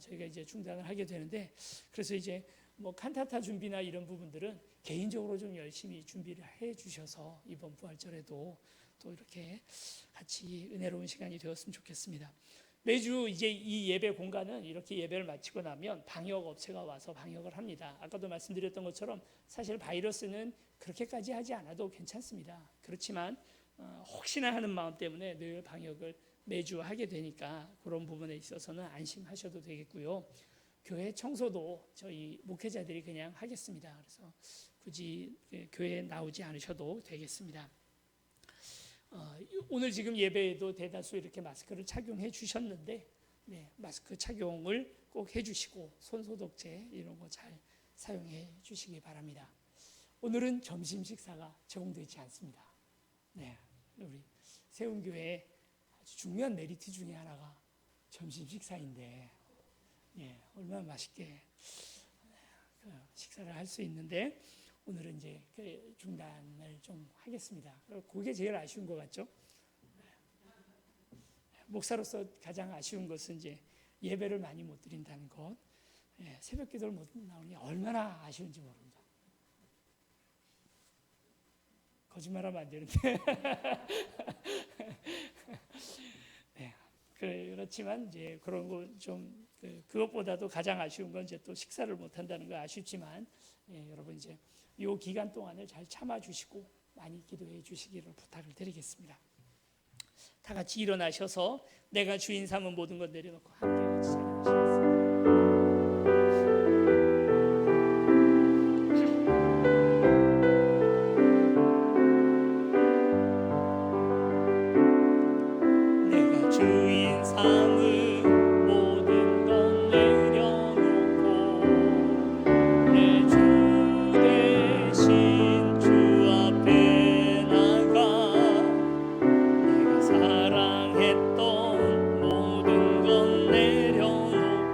저희가 이제 중단을 하게 되는데, 그래서 이제 뭐 칸타타 준비나 이런 부분들은 개인적으로 좀 열심히 준비를 해 주셔서 이번 부활절에도 또 이렇게 같이 은혜로운 시간이 되었으면 좋겠습니다. 매주 이제 이 예배 공간은 이렇게 예배를 마치고 나면 방역 업체가 와서 방역을 합니다. 아까도 말씀드렸던 것처럼 사실 바이러스는 그렇게까지 하지 않아도 괜찮습니다. 그렇지만 혹시나 하는 마음 때문에 늘 방역을 매주 하게 되니까 그런 부분에 있어서는 안심하셔도 되겠고요. 교회 청소도 저희 목회자들이 그냥 하겠습니다. 그래서 굳이 교회에 나오지 않으셔도 되겠습니다. 오늘 지금 예배에도 대다수 이렇게 마스크를 착용해 주셨는데 마스크 착용을 꼭 해주시고 손소독제 이런 거 잘 사용해 주시기 바랍니다. 오늘은 점심 식사가 제공되지 않습니다. 우리 세운교회 아주 중요한 메리트 중에 하나가 점심 식사인데 얼마나 맛있게 식사를 할 수 있는데 오늘은 이제 중단을 좀 하겠습니다. 그게 제일 아쉬운 것 같죠? 목사로서 가장 아쉬운 것은 이제 예배를 많이 못 드린다는 것, 새벽 기도를 못 나오니 얼마나 아쉬운지 모릅니다. 거짓말하면 안 되는데. 그렇지만 이제 그런 거 좀 그것보다도 가장 아쉬운 건 이제 또 식사를 못 한다는 거 아쉽지만 여러분 이제 이 기간 동안을 잘 참아주시고 많이 기도해 주시기를 부탁을 드리겠습니다. 다 같이 일어나셔서 내가 주인 삼은 모든 것 내려놓고 함께 같이 찬양하시겠습니다. 내가 주인 삼은 모든 것 내려놓고 내 주 대신 주 앞에 나가 내가 사랑했던 모든 것 내려놓고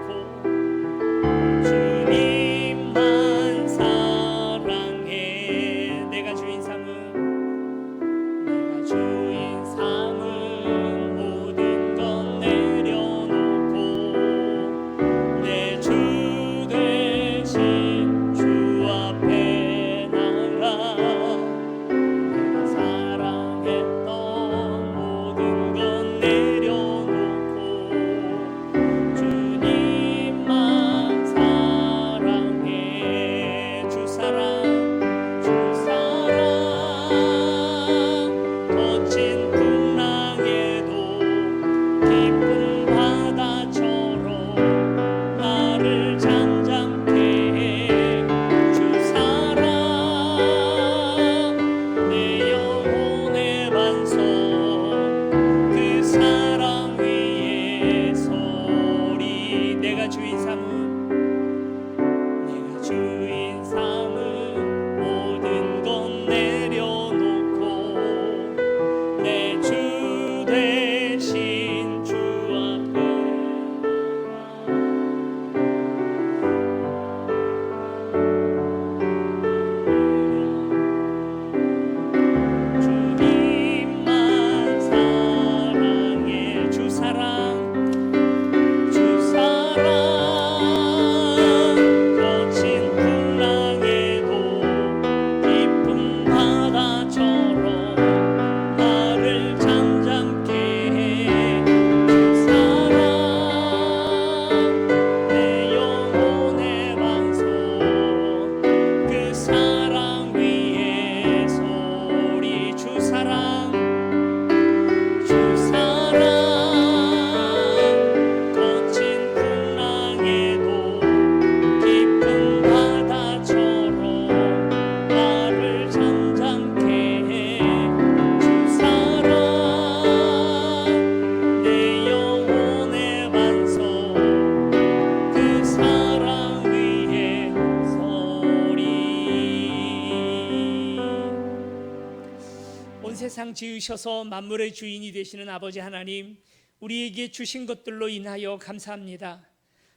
세상 지으셔서 만물의 주인이 되시는 아버지 하나님, 우리에게 주신 것들로 인하여 감사합니다.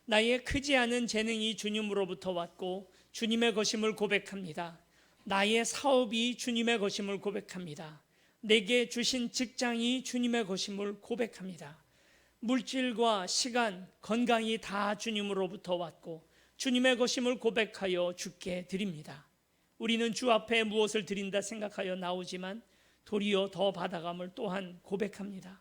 나의 크지 않은 재능이 주님으로부터 왔고 주님의 것임을 고백합니다. 나의 사업이 주님의 것임을 고백합니다. 내게 주신 직장이 주님의 것임을 고백합니다. 물질과 시간, 건강이 다 주님으로부터 왔고 주님의 것임을 고백하여 주께 드립니다. 우리는 주 앞에 무엇을 드린다 생각하여 나오지만 도리어 더 받아감을 또한 고백합니다.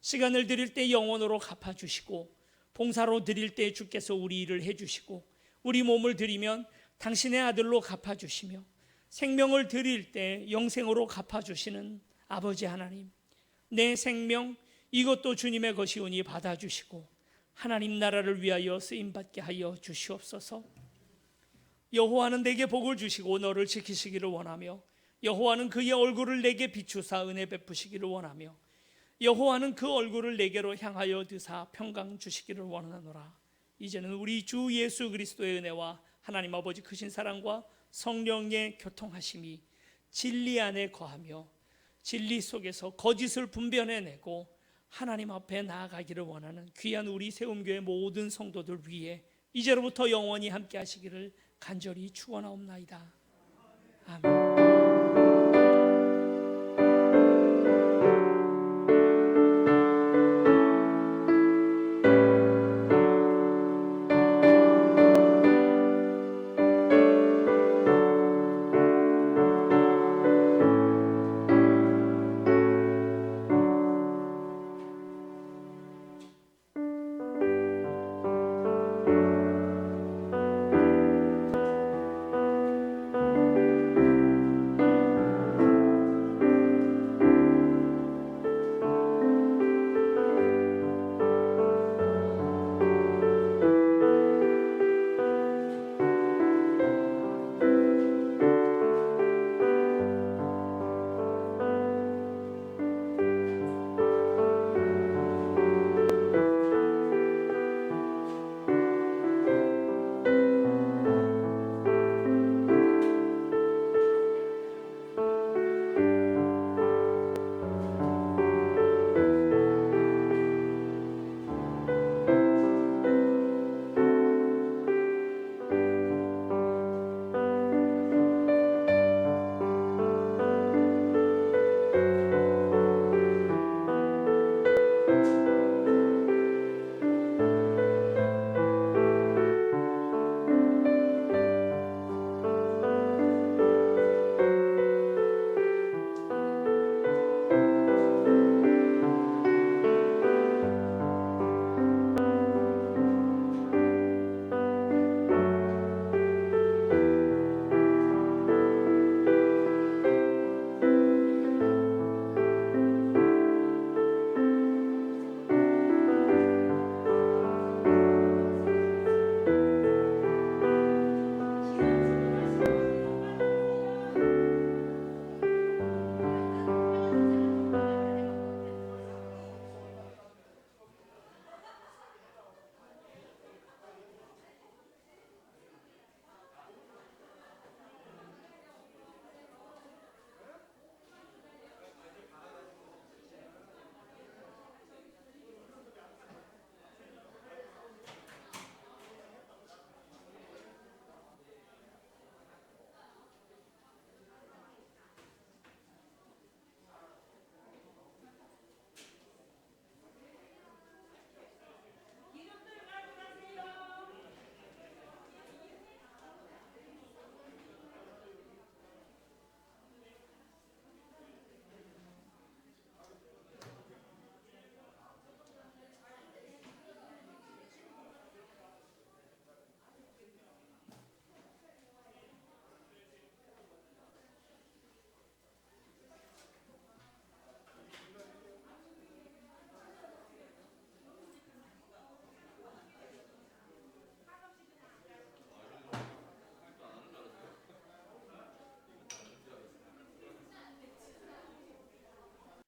시간을 드릴 때 영원으로 갚아주시고, 봉사로 드릴 때 주께서 우리 일을 해주시고, 우리 몸을 드리면 당신의 아들로 갚아주시며, 생명을 드릴 때 영생으로 갚아주시는 아버지 하나님, 내 생명 이것도 주님의 것이오니 받아주시고 하나님 나라를 위하여 쓰임받게 하여 주시옵소서. 여호와는 내게 복을 주시고 너를 지키시기를 원하며, 여호와는 그의 얼굴을 내게 비추사 은혜 베푸시기를 원하며, 여호와는 그 얼굴을 내게로 향하여 드사 평강 주시기를 원하노라. 이제는 우리 주 예수 그리스도의 은혜와 하나님 아버지 크신 사랑과 성령의 교통하심이 진리 안에 거하며 진리 속에서 거짓을 분별해내고 하나님 앞에 나아가기를 원하는 귀한 우리 세움교회 모든 성도들 위해 이제로부터 영원히 함께 하시기를 간절히 축원하옵나이다. 아멘.